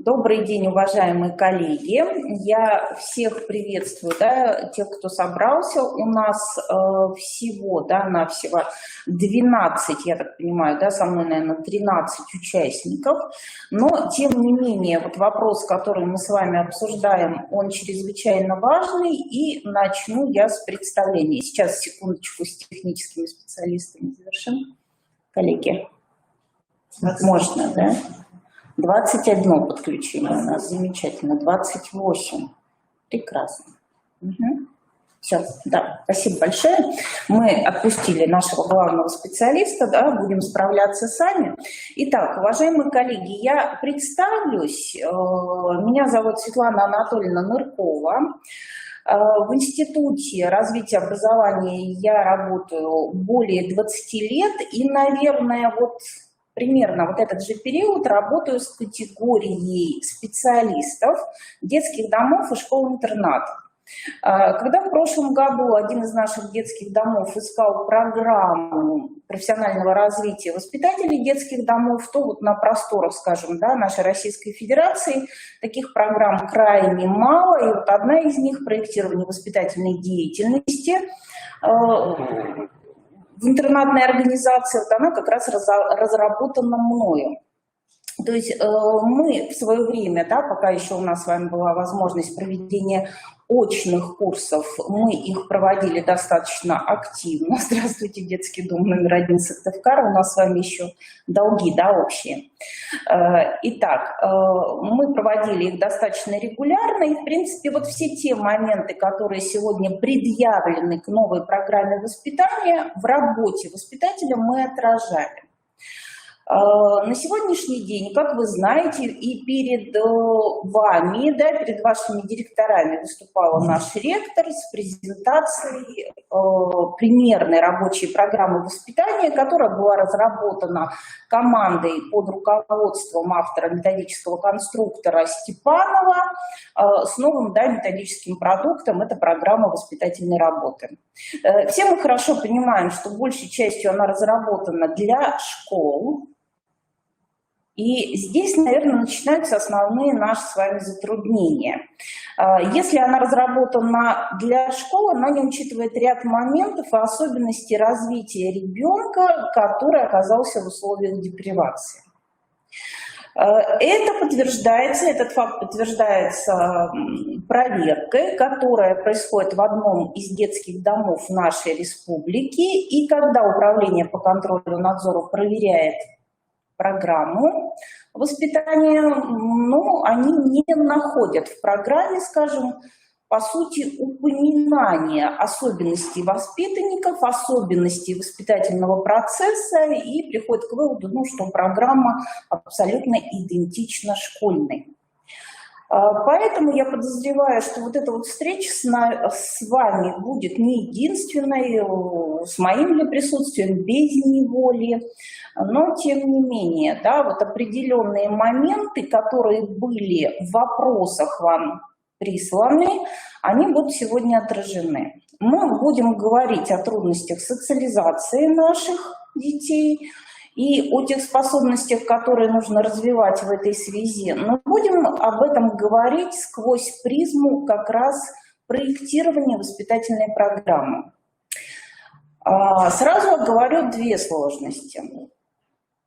Добрый день, уважаемые коллеги. Я всех приветствую, тех, кто собрался. У нас всего-навсего 12, я так понимаю, со мной, наверное, 13 участников. Но, тем не менее, вот вопрос, который мы с вами обсуждаем, он чрезвычайно важный. И начну я с представления. Сейчас, секундочку, с техническими специалистами завершим. Коллеги, можно, да? 21 подключение у нас, замечательно, 28, прекрасно. Все, да, спасибо большое. Мы отпустили нашего главного специалиста, будем справляться сами. Итак, уважаемые коллеги, я представлюсь. Меня зовут Светлана Анатольевна Ныркова. В Институте развития образования я работаю более 20 лет и, наверное, примерно этот же период работаю с категорией специалистов детских домов и школ-интернатов. Когда в прошлом году один из наших детских домов искал программу профессионального развития воспитателей детских домов, то на просторах, скажем, нашей Российской Федерации таких программ крайне мало. И одна из них – проектирование воспитательной деятельности в интернатной организации, она как раз разработана мною. То есть мы в свое время, пока еще у нас с вами была возможность проведения очных курсов, мы их проводили достаточно активно. Здравствуйте, детский дом номер 1 Сыктывкара, у нас с вами еще долги, общие. Итак, мы проводили их достаточно регулярно, и, в принципе, все те моменты, которые сегодня предъявлены к новой программе воспитания, в работе воспитателя мы отражали. На сегодняшний день, как вы знаете, и перед вами, перед вашими директорами выступал наш ректор с презентацией примерной рабочей программы воспитания, которая была разработана командой под руководством автора методического конструктора Степанова с новым методическим продуктом, это программа воспитательной работы. Все мы хорошо понимаем, что большей частью она разработана для школ. И здесь, наверное, начинаются основные наши с вами затруднения. Если она разработана для школы, она не учитывает ряд моментов и особенностей развития ребенка, который оказался в условиях депривации. Этот факт подтверждается проверкой, которая происходит в одном из детских домов нашей республики. И когда Управление по контролю и надзору проверяет программу воспитания, они не находят в программе, скажем, по сути, упоминания особенностей воспитанников, особенностей воспитательного процесса и приходят к выводу, что программа абсолютно идентична школьной. Поэтому я подозреваю, что эта встреча с вами будет не единственной, с моим ли присутствием, без него ли, но тем не менее, определенные моменты, которые были в вопросах вам присланы, они будут сегодня отражены. Мы будем говорить о трудностях социализации наших детей и о тех способностях, которые нужно развивать в этой связи. Но будем об этом говорить сквозь призму как раз проектирования воспитательной программы. Сразу оговорю две сложности.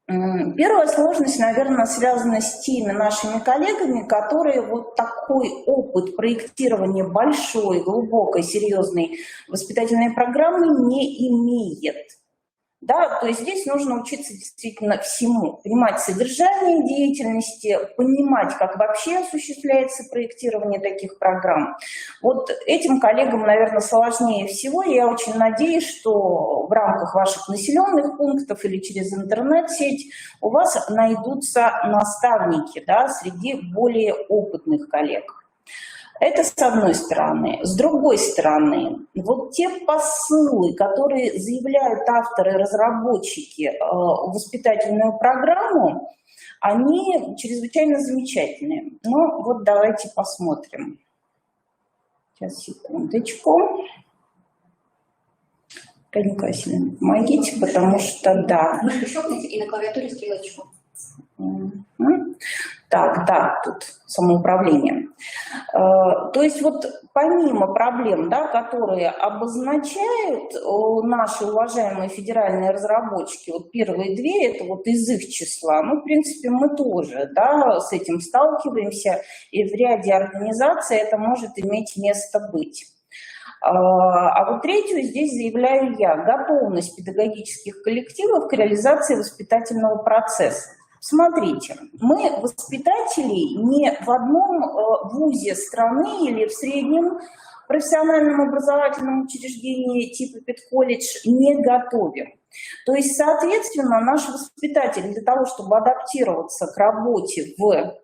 Первая сложность, наверное, связана с теми нашими коллегами, которые такой опыт проектирования большой, глубокой, серьезной воспитательной программы не имеют. То есть здесь нужно учиться действительно всему, понимать содержание деятельности, понимать, как вообще осуществляется проектирование таких программ. Этим коллегам, наверное, сложнее всего. Я очень надеюсь, что в рамках ваших населенных пунктов или через интернет-сеть у вас найдутся наставники, среди более опытных коллег. Это с одной стороны. С другой стороны, те посылы, которые заявляют авторы, разработчики в воспитательную программу, они чрезвычайно замечательные. Но давайте посмотрим. Сейчас, секундочку. Галина Васильевна, помогите, потому что, Щелкните и на клавиатуре стрелочку. Так, да, тут самоуправление. То есть вот помимо проблем, да, которые обозначают наши уважаемые федеральные разработчики, вот первые две, это вот из их числа, ну, в принципе, мы тоже, да, с этим сталкиваемся, и в ряде организаций это может иметь место быть. А вот третью здесь заявляю я: готовность педагогических коллективов к реализации воспитательного процесса. Смотрите, мы воспитателей не в одном вузе страны или в среднем профессиональном образовательном учреждении типа педколледж не готовим. То есть, соответственно, наш воспитатель для того, чтобы адаптироваться к работе в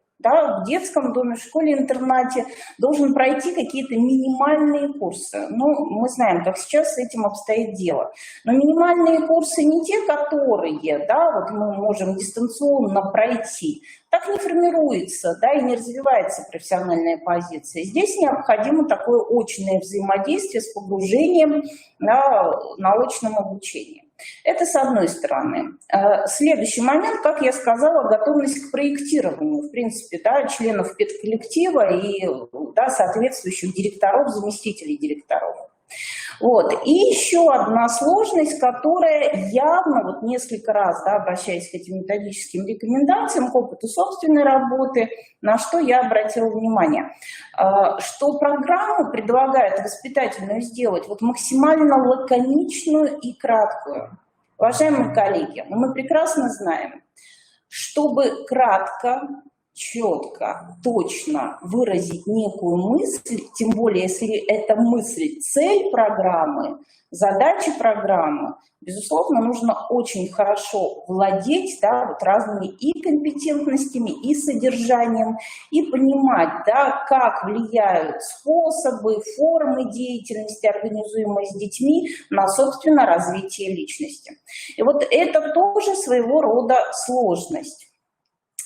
детском доме, в школе-интернате, должен пройти какие-то минимальные курсы. Ну, мы знаем, как сейчас с этим обстоит дело. Но минимальные курсы не те, которые, да, вот мы можем дистанционно пройти. Так не формируется, да, и не развивается профессиональная позиция. Здесь необходимо такое очное взаимодействие с погружением на очном обучении. Это с одной стороны. Следующий момент, как я сказала, готовность к проектированию, в принципе, да, членов педколлектива и, да, соответствующих директоров, заместителей директоров. Вот. И еще одна сложность, которая явно, вот несколько раз, да, обращаясь к этим методическим рекомендациям, к опыту собственной работы, на что я обратила внимание, что программу предлагают воспитательную сделать вот максимально лаконичную и краткую. Уважаемые коллеги, мы прекрасно знаем, чтобы кратко, четко, точно выразить некую мысль, тем более, если эта мысль цель программы, задачи программы, безусловно, нужно очень хорошо владеть, да, вот разными и компетентностями, и содержанием, и понимать, да, как влияют способы, формы деятельности, организуемые с детьми, на, собственно, развитие личности. И вот это тоже своего рода сложность.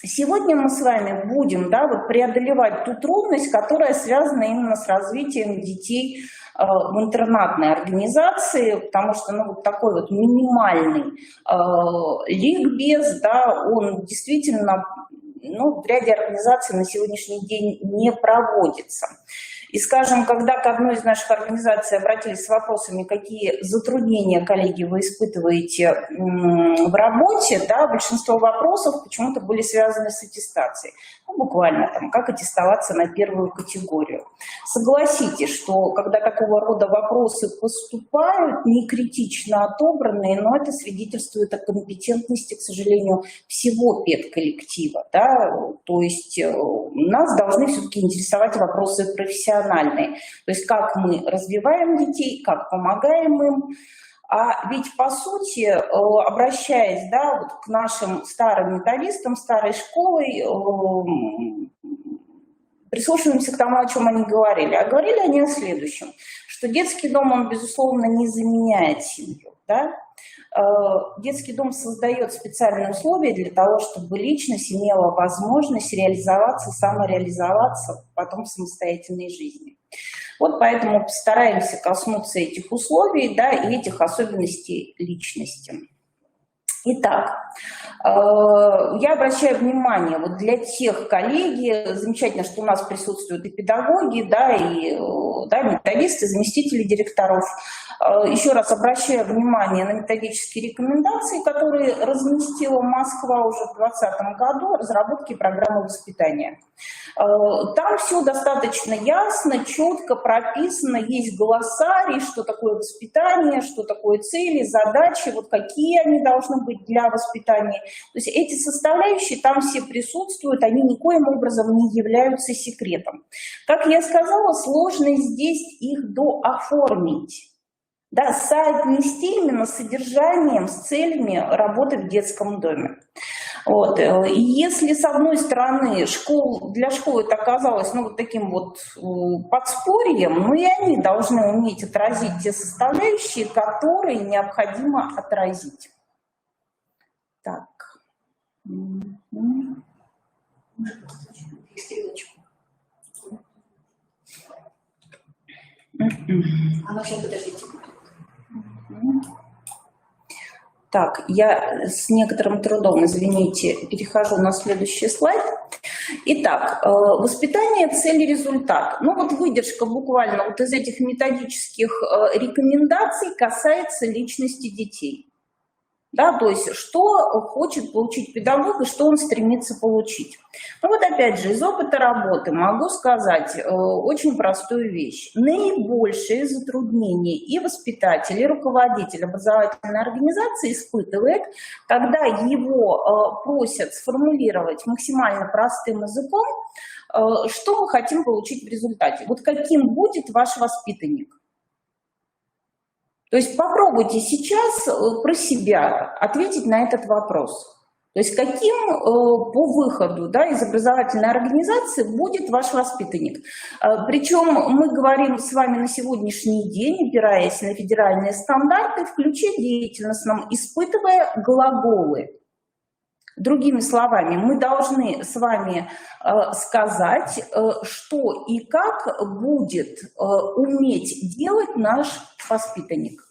Сегодня мы с вами будем, да, вот преодолевать ту трудность, которая связана именно с развитием детей в интернатной организации, потому что, ну, вот такой вот минимальный ликбез, да, он действительно, ну, в ряде организаций на сегодняшний день не проводится. И, скажем, когда к одной из наших организаций обратились с вопросами, какие затруднения, коллеги, вы испытываете в работе, да, большинство вопросов почему-то были связаны с аттестацией. Ну, буквально там, как аттестоваться на первую категорию. Согласитесь, что когда такого рода вопросы поступают, не критично отобранные, но это свидетельствует о компетентности, к сожалению, всего педколлектива. Да? То есть нас должны все-таки интересовать вопросы профессиональные. То есть как мы развиваем детей, как помогаем им. А ведь, по сути, обращаясь, да, вот к нашим старым методистам, старой школой, прислушиваемся к тому, о чем они говорили. А говорили они о следующем, что детский дом, он, безусловно, не заменяет семью. Да? Детский дом создает специальные условия для того, чтобы личность имела возможность реализоваться, самореализоваться потом в самостоятельной жизни. Вот поэтому постараемся коснуться этих условий, да, и этих особенностей личности. Итак, я обращаю внимание, вот для тех коллеги, замечательно, что у нас присутствуют и педагоги, да, и методисты, заместители директоров. Еще раз обращаю внимание на методические рекомендации, которые разместила Москва уже в 2020 году, разработки программы воспитания. Там все достаточно ясно, четко прописано, есть глоссарий, что такое воспитание, что такое цели, задачи, вот какие они должны быть для воспитания. То есть эти составляющие там все присутствуют, они никоим образом не являются секретом. Как я сказала, сложно здесь их дооформить. Да, соотнести именно с содержанием, с целями работы в детском доме. Вот. И если, с одной стороны, для школы это оказалось, ну, вот таким вот подспорьем, ну и они должны уметь отразить те составляющие, которые необходимо отразить. Так. А вообще, подождите. Так, я с некоторым трудом, извините, перехожу на следующий слайд. Итак, воспитание, цель, результат. Ну вот выдержка буквально вот из этих методических рекомендаций касается личности детей. Да, то есть что хочет получить педагог и что он стремится получить. Ну вот опять же, из опыта работы могу сказать очень простую вещь. Наибольшие затруднения и воспитатель, и руководитель образовательной организации испытывает, когда его просят сформулировать максимально простым языком, что мы хотим получить в результате. Вот каким будет ваш воспитанник. То есть попробуйте сейчас про себя ответить на этот вопрос. То есть каким по выходу, да, из образовательной организации будет ваш воспитанник. Причем мы говорим с вами на сегодняшний день, опираясь на федеральные стандарты, в ключе деятельностном, испытывая глаголы. Другими словами, мы должны с вами сказать, что и как будет уметь делать наш воспитанник.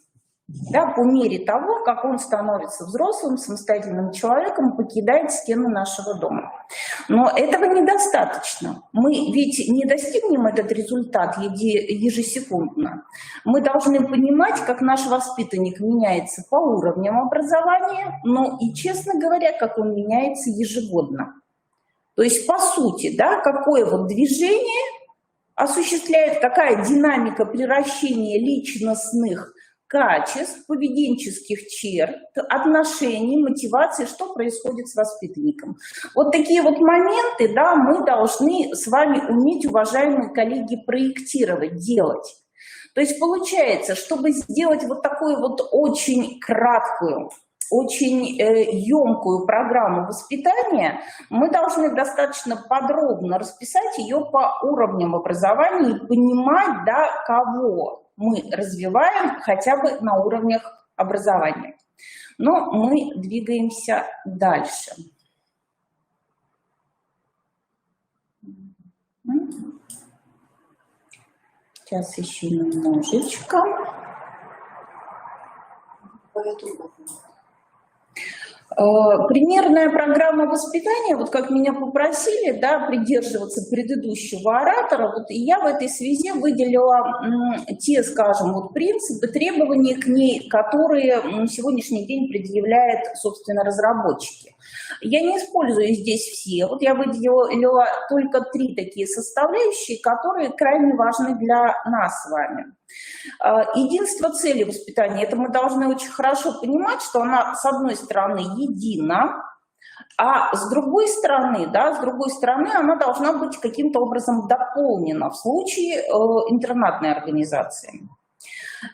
Да, по мере того, как он становится взрослым, самостоятельным человеком, покидает стены нашего дома. Но этого недостаточно. Мы ведь не достигнем этот результат ежесекундно. Мы должны понимать, как наш воспитанник меняется по уровням образования, но и, честно говоря, как он меняется ежегодно. То есть, по сути, да, какое вот движение осуществляет, какая динамика превращения личностных качеств, поведенческих черт, отношений, мотивации, что происходит с воспитанником. Вот такие вот моменты, да, мы должны с вами уметь, уважаемые коллеги, проектировать, делать. То есть получается, чтобы сделать вот такую вот очень краткую, очень емкую программу воспитания, мы должны достаточно подробно расписать ее по уровням образования и понимать, да, кого мы развиваем хотя бы на уровнях образования. Но мы двигаемся дальше. Сейчас еще немножечко. Примерная программа воспитания, вот как меня попросили, да, придерживаться предыдущего оратора, вот и я в этой связи выделила те, скажем, вот принципы, требования к ней, которые на сегодняшний день предъявляют, собственно, разработчики. Я не использую здесь все, вот я выделила только 3 такие составляющие, которые крайне важны для нас с вами. Единство цели воспитания, это мы должны очень хорошо понимать, что она, с одной стороны, едина, а с другой стороны, да, она должна быть каким-то образом дополнена в случае интернатной организации.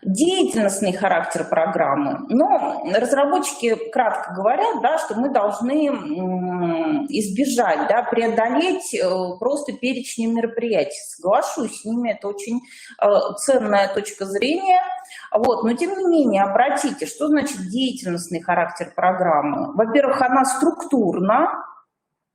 Деятельностный характер программы. Но разработчики кратко говорят, да, что мы должны избежать, да, преодолеть просто перечень мероприятий. Соглашусь с ними, это очень ценная точка зрения. Вот, но тем не менее, обратите, что значит деятельностный характер программы. Во-первых, она структурна.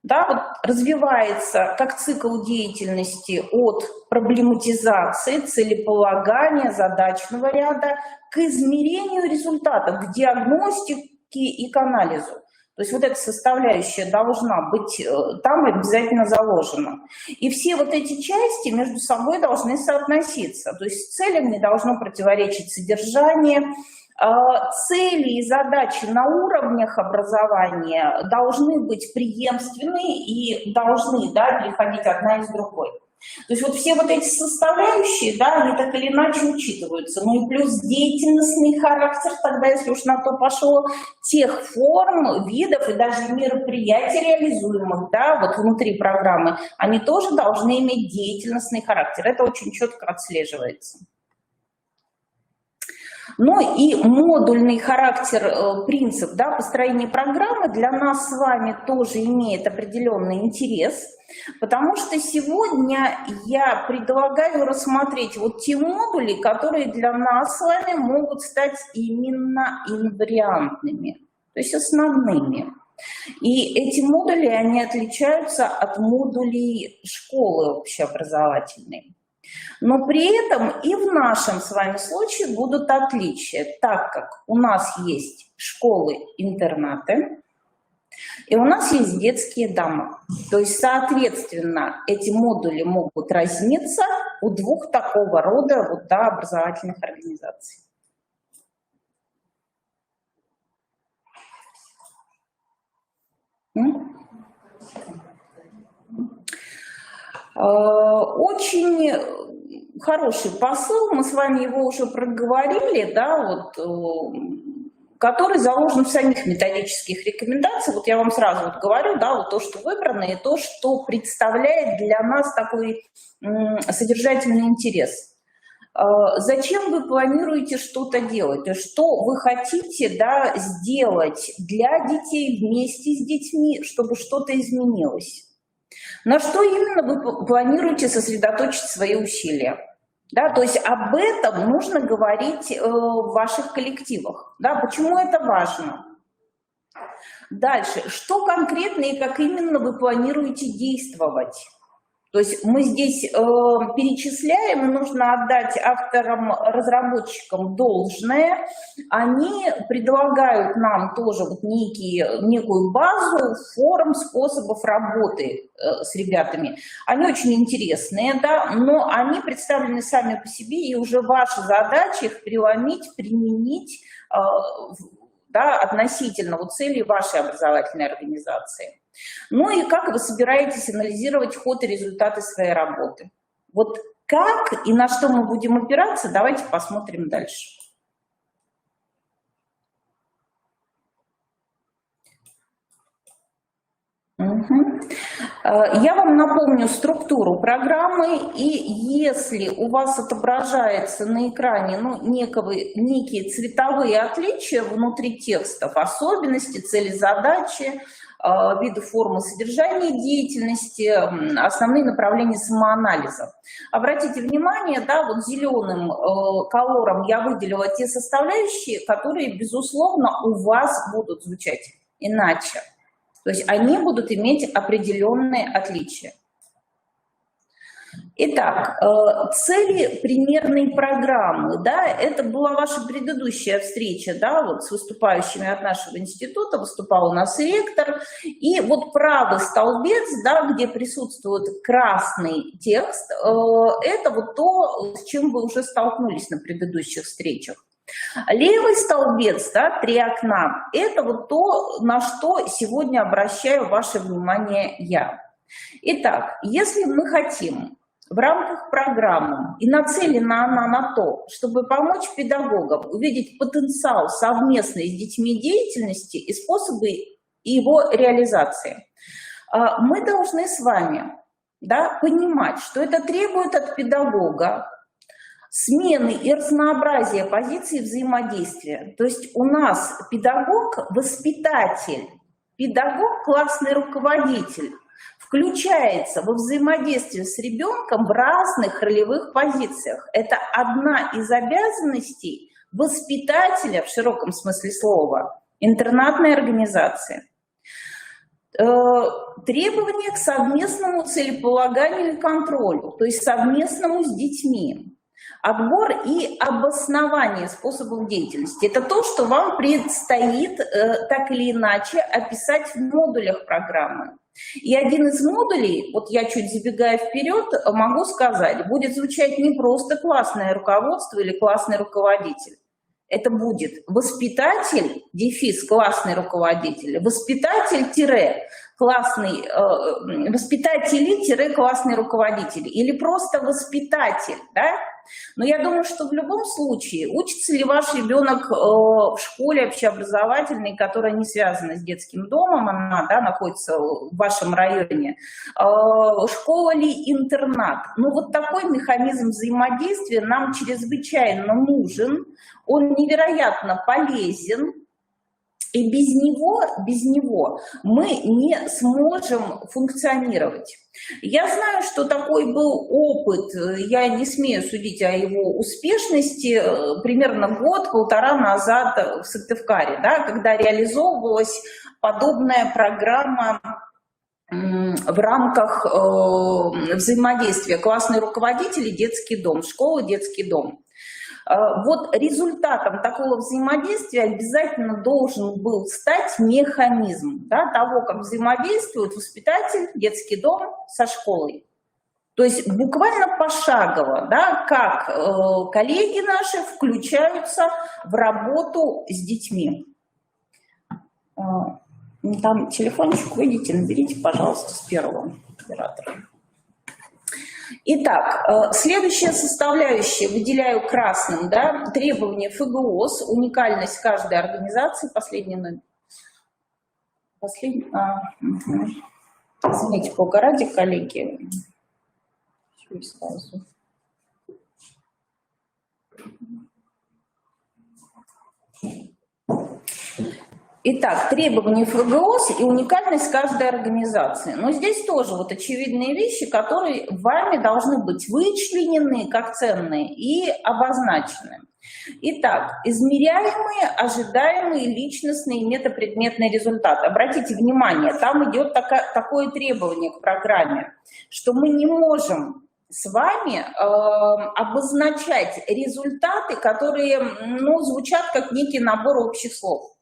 Да, вот развивается как цикл деятельности от проблематизации, целеполагания, задачного ряда к измерению результатов, к диагностике и к анализу. То есть вот эта составляющая должна быть там обязательно заложена. И все вот эти части между собой должны соотноситься. То есть целям не должно противоречить содержание. Цели и задачи на уровнях образования должны быть преемственны и должны, да, переходить одна из другой. То есть вот все вот эти составляющие, да, они так или иначе учитываются. Ну и плюс деятельностный характер, тогда, если уж на то пошло, тех форм, видов и даже мероприятий реализуемых, да, вот внутри программы, они тоже должны иметь деятельностный характер. Это очень четко отслеживается. Ну и модульный характер, принцип, да, построения программы для нас с вами тоже имеет определенный интерес, потому что сегодня я предлагаю рассмотреть вот те модули, которые для нас с вами могут стать именно инвариантными, то есть основными. И эти модули, они отличаются от модулей школы общеобразовательной. Но при этом и в нашем с вами случае будут отличия, так как у нас есть школы-интернаты, И у нас есть детские дома. То есть, соответственно, эти модули могут разниться у двух такого рода образовательных организаций. Очень хороший посыл, мы с вами его уже проговорили, да, который заложен в самих методических рекомендациях. Вот я вам сразу говорю, да, то, что выбрано, и то, что представляет для нас такой содержательный интерес. Зачем вы планируете что-то делать? То есть, что вы хотите, да, сделать для детей, вместе с детьми, чтобы что-то изменилось? На что именно вы планируете сосредоточить свои усилия? Да, то есть об этом нужно говорить в ваших коллективах. Да, почему это важно? Дальше, что конкретно и как именно вы планируете действовать? То есть мы здесь перечисляем, и нужно отдать авторам, разработчикам должное. Они предлагают нам тоже некую базу, форм, способов работы с ребятами. Они очень интересные, да, но они представлены сами по себе, и уже ваша задача их преломить, применить, да, относительно целей вашей образовательной организации. Ну и как вы собираетесь анализировать ход и результаты своей работы? Вот как и на что мы будем опираться, давайте посмотрим дальше. Я вам напомню структуру программы, и если у вас отображается на экране некие цветовые отличия внутри текстов, особенности, цели, задачи, виды, формы, содержания деятельности, основные направления самоанализа. Обратите внимание, да, зеленым колором я выделила те составляющие, которые, безусловно, у вас будут звучать иначе. То есть они будут иметь определенные отличия. Итак, цели примерной программы, да, это была ваша предыдущая встреча, да, с выступающими от нашего института, выступал у нас ректор, и правый столбец, да, где присутствует красный текст, это то, с чем вы уже столкнулись на предыдущих встречах. Левый столбец, да, 3 окна, это то, на что сегодня обращаю ваше внимание я. Итак, если мы хотим в рамках программы, и нацелена она на то, чтобы помочь педагогам увидеть потенциал совместной с детьми деятельности и способы его реализации, мы должны с вами, да, понимать, что это требует от педагога смены и разнообразия позиций взаимодействия. То есть у нас педагог – воспитатель, педагог – классный руководитель, включается во взаимодействие с ребенком в разных ролевых позициях. Это одна из обязанностей воспитателя, в широком смысле слова, интернатной организации. Требования к совместному целеполаганию и контролю, то есть совместному с детьми. Отбор и обоснование способов деятельности. Это то, что вам предстоит так или иначе описать в модулях программы. И один из модулей, я чуть забегая вперед, могу сказать, будет звучать не просто классное руководство или классный руководитель. Это будет воспитатель, дефис, классный руководитель, воспитатели-классный руководитель или просто воспитатель, да? Но я думаю, что в любом случае, учится ли ваш ребенок в школе общеобразовательной, которая не связана с детским домом, она, да, находится в вашем районе, школа ли интернат. Такой механизм взаимодействия нам чрезвычайно нужен, он невероятно полезен. И без него мы не сможем функционировать. Я знаю, что такой был опыт, я не смею судить о его успешности, примерно год-полтора назад в Сыктывкаре, да, когда реализовывалась подобная программа в рамках взаимодействия классный руководитель и детский дом, школа, детский дом. Вот результатом такого взаимодействия обязательно должен был стать механизм, да, того, как взаимодействует воспитатель, детский дом со школой. То есть буквально пошагово, да, как коллеги наши включаются в работу с детьми. Там телефончик, выйдите, наберите, пожалуйста, с первого оператора. Итак, следующая составляющая, выделяю красным, да, требования ФГОС, уникальность каждой организации, последний номер. Извините, Бога ради, коллеги. Сразу. Итак, требования ФГОС и уникальность каждой организации. Но здесь тоже вот очевидные вещи, которые вами должны быть вычленены как ценные и обозначены. Итак, измеряемые, ожидаемые личностные и метапредметные результаты. Обратите внимание, там идет такое требование к программе, что мы не можем с вами обозначать результаты, которые, ну, звучат как некий набор общих слов.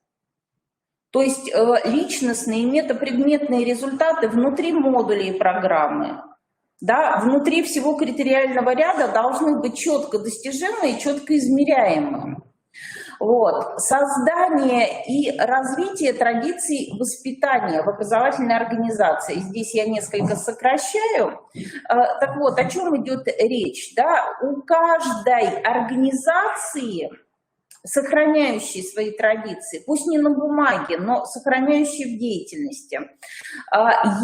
То есть личностные и метапредметные результаты внутри модулей программы, да, внутри всего критериального ряда должны быть четко достижимы и четко измеряемы. Вот. Создание и развитие традиций воспитания в образовательной организации. Здесь я несколько сокращаю. Так вот, о чем идет речь? Да? У каждой организации, сохраняющие свои традиции, пусть не на бумаге, но сохраняющие в деятельности,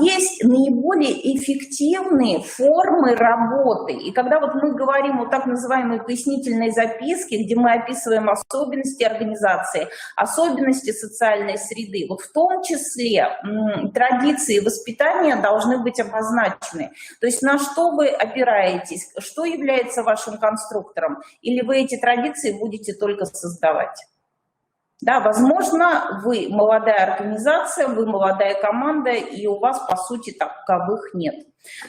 есть наиболее эффективные формы работы. И когда вот мы говорим о так называемой пояснительной записке, где мы описываем особенности организации, особенности социальной среды, вот в том числе традиции воспитания должны быть обозначены. То есть на что вы опираетесь, что является вашим конструктором, или вы эти традиции будете только создавать. Да, возможно, вы молодая организация, вы молодая команда, и у вас, по сути, таковых нет.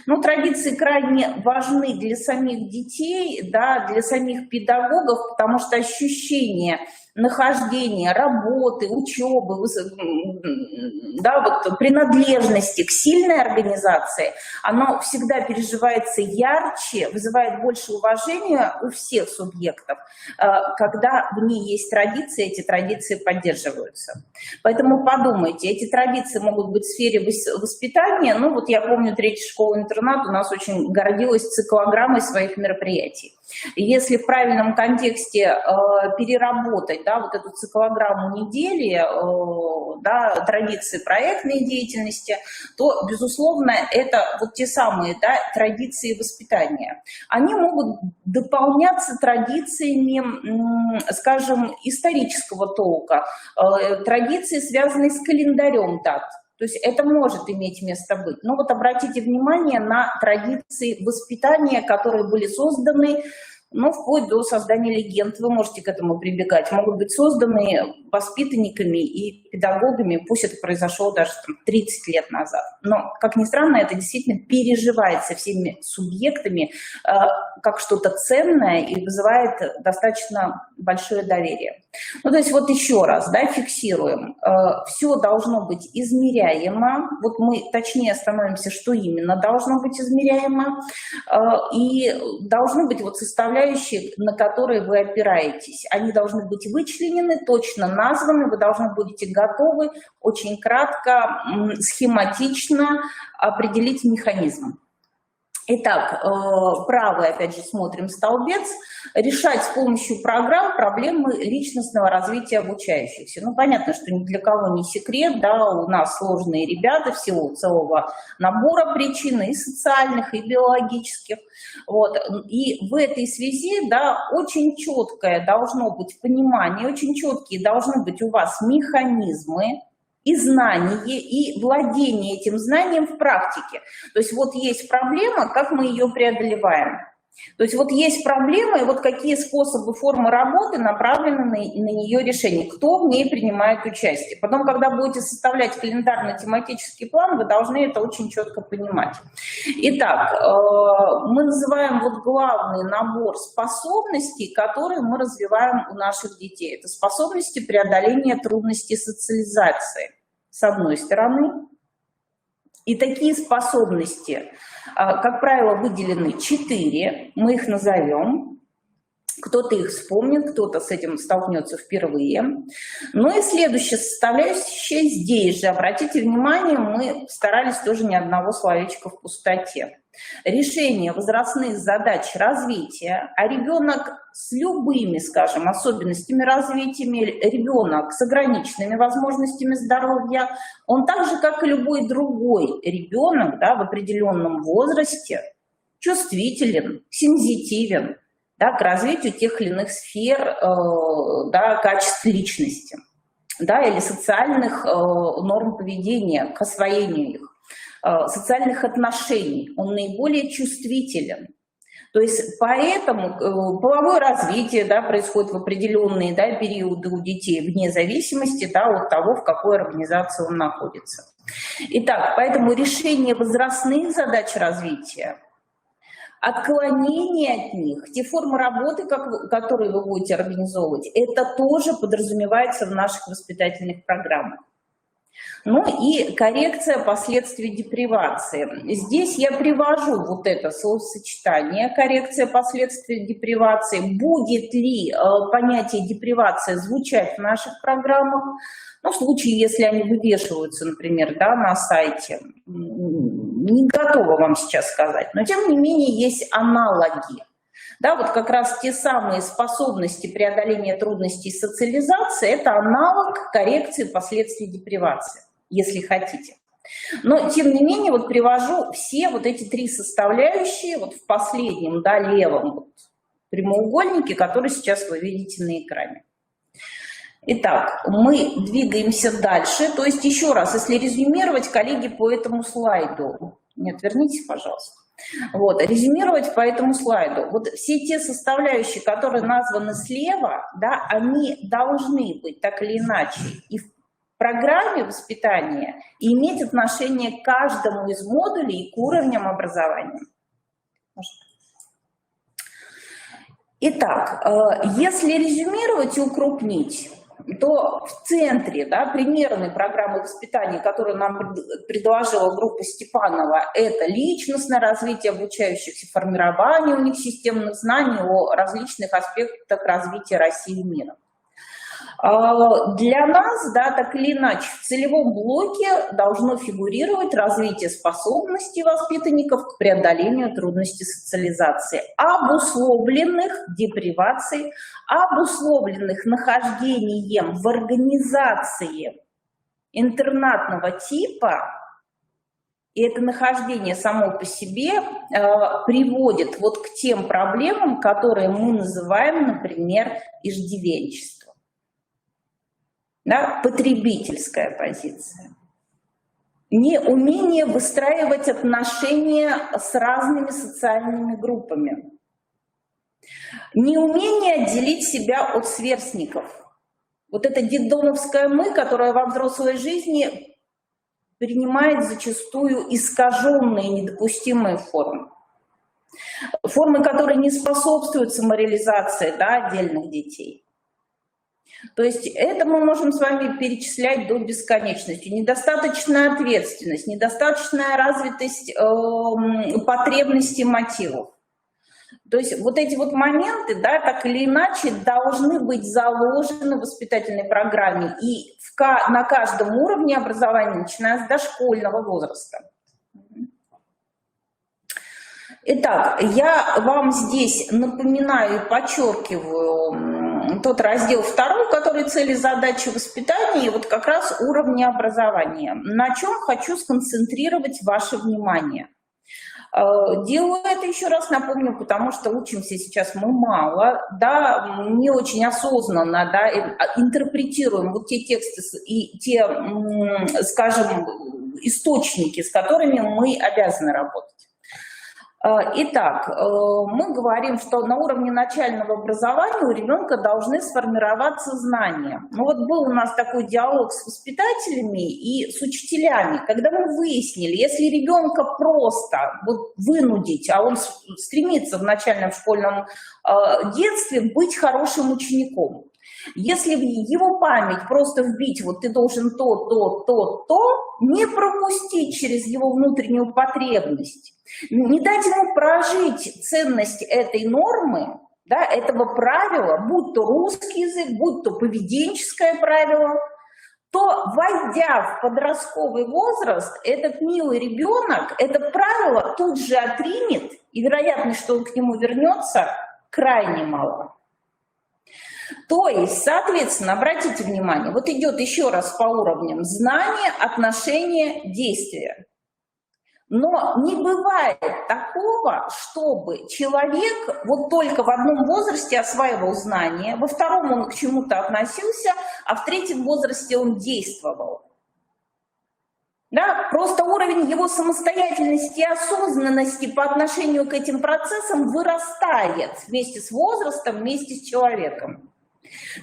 Но традиции крайне важны для самих детей, да, для самих педагогов, потому что ощущение нахождения, работы, учебы, да, вот, принадлежности к сильной организации, оно всегда переживается ярче, вызывает больше уважения у всех субъектов, когда в ней есть традиции, эти традиции поддерживаются. Поэтому подумайте, эти традиции могут быть в сфере воспитания. Ну вот я помню, третья школа-интернат у нас очень гордилась циклограммой своих мероприятий. Если в правильном контексте переработать, да, вот эту циклограмму недели, да, традиции проектной деятельности, то, безусловно, это вот те самые, да, традиции воспитания. Они могут дополняться традициями, скажем, исторического толка, традиции, связанные с календарем дат. То есть это может иметь место быть. Но вот обратите внимание на традиции воспитания, которые были созданы, ну, вплоть до создания легенд, вы можете к этому прибегать, могут быть созданы воспитанниками и педагогами, пусть это произошло даже там 30 лет назад. Но, как ни странно, это действительно переживается всеми субъектами как что-то ценное и вызывает достаточно большое доверие. Ну, то есть вот еще раз, да, фиксируем. Все должно быть измеряемо. Вот мы точнее остановимся, что именно должно быть измеряемо. И должны быть вот составляющие, на которые вы опираетесь. Они должны быть вычленены, точно названы, вы должны будете готовы очень кратко, схематично определить механизм. Итак, правый, опять же, смотрим столбец. Решать с помощью программ проблемы личностного развития обучающихся. Ну, понятно, что ни для кого не секрет, да, у нас сложные ребята в силу целого набора причин, и социальных, и биологических. Вот. И в этой связи, да, очень четкое должно быть понимание, очень четкие должны быть у вас механизмы, и знание, и владение этим знанием в практике. То есть вот есть проблема, как мы ее преодолеваем. То есть вот есть проблема, и вот какие способы, формы работы направлены на нее решение, кто в ней принимает участие. Потом, когда будете составлять календарно-тематический план, вы должны это очень четко понимать. Итак, мы называем вот главный набор способностей, которые мы развиваем у наших детей. Это способности преодоления трудностей социализации, с одной стороны. И такие способности, как правило, выделены 4, мы их назовем. Кто-то их вспомнит, кто-то с этим столкнется впервые. Ну и следующая составляющая здесь же. Обратите внимание, мы старались тоже ни одного словечка в пустоте. Решение возрастных задач развития, а ребенок с любыми, скажем, особенностями развития, ребенок с ограниченными возможностями здоровья, он так же, как и любой другой ребенок, да, в определенном возрасте, чувствителен, сензитивен, да, к развитию тех или иных сфер, да, качеств личности, да, или социальных норм поведения, к освоению их, социальных отношений. Он наиболее чувствителен. То есть поэтому половое развитие, да, происходит в определенные, да, периоды у детей, вне зависимости, да, от того, в какой организации он находится. Итак, поэтому решение возрастных задач развития, отклонение от них, те формы работы, которые вы будете организовывать, это тоже подразумевается в наших воспитательных программах. Ну и коррекция последствий депривации. Здесь я привожу вот это словосочетание, коррекция последствий депривации. Будет ли понятие депривация звучать в наших программах? Ну, в случае, если они вывешиваются, например, да, на сайте, не готова вам сейчас сказать, но тем не менее есть аналоги. Да, вот как раз те самые способности преодоления трудностей социализации – это аналог коррекции последствий депривации, если хотите. Но, тем не менее, вот привожу все вот эти 3 составляющие вот в последнем, да, левом вот прямоугольнике, который сейчас вы видите на экране. Итак, мы двигаемся дальше. То есть, еще раз, если резюмировать, коллеги, по этому слайду. Нет, вернитесь, пожалуйста. Вот, резюмировать по этому слайду. Вот все те составляющие, которые названы слева, да, они должны быть так или иначе и в программе воспитания и иметь отношение к каждому из модулей и к уровням образования. Итак, если резюмировать и укрупнить, то в центре, да, примерной программы воспитания, которую нам предложила группа Степанова, это личностное развитие обучающихся, формирование у них системных знаний о различных аспектах развития России и мира. Для нас, да, так или иначе, в целевом блоке должно фигурировать развитие способностей воспитанников к преодолению трудностей социализации, обусловленных депривацией, обусловленных нахождением в организации интернатного типа, и это нахождение само по себе приводит вот к тем проблемам, которые мы называем, например, иждивенчеством. Да, потребительская позиция. Неумение выстраивать отношения с разными социальными группами. Неумение отделить себя от сверстников. Вот это детдомовское «мы», которое во взрослой жизни принимает зачастую искаженные, недопустимые формы. Формы, которые не способствуют самореализации, да, отдельных детей. То есть это мы можем с вами перечислять до бесконечности. Недостаточная ответственность, недостаточная развитость потребностей, мотивов. То есть вот эти вот моменты, да, так или иначе должны быть заложены в воспитательной программе и на каждом уровне образования, начиная с дошкольного возраста. Итак, я вам здесь напоминаю и подчеркиваю тот раздел 2, который цели, задачи воспитания, и вот как раз уровни образования. На чем хочу сконцентрировать ваше внимание. Делаю это, еще раз напомню, потому что учимся сейчас мы мало, да, не очень осознанно, да, интерпретируем вот те тексты и те, скажем, источники, с которыми мы обязаны работать. Итак, мы говорим, что на уровне начального образования у ребенка должны сформироваться знания. Ну вот был у нас такой диалог с воспитателями и с учителями, когда мы выяснили, если ребенка просто вот вынудить, а он стремится в начальном школьном детстве быть хорошим учеником, если в его память просто вбить, вот ты должен то, не пропустить через его внутреннюю потребность, не дать ему прожить ценность этой нормы, да, этого правила, будь то русский язык, будь то поведенческое правило, то, войдя в подростковый возраст, этот милый ребенок это правило тут же отринет, и вероятность, что он к нему вернется, крайне мала. То есть, соответственно, обратите внимание, вот идет еще раз по уровням знания, отношения, действия. Но не бывает такого, чтобы человек вот только в одном возрасте осваивал знания, во втором он к чему-то относился, а в третьем возрасте он действовал. Да? Просто уровень его самостоятельности и осознанности по отношению к этим процессам вырастает вместе с возрастом, вместе с человеком.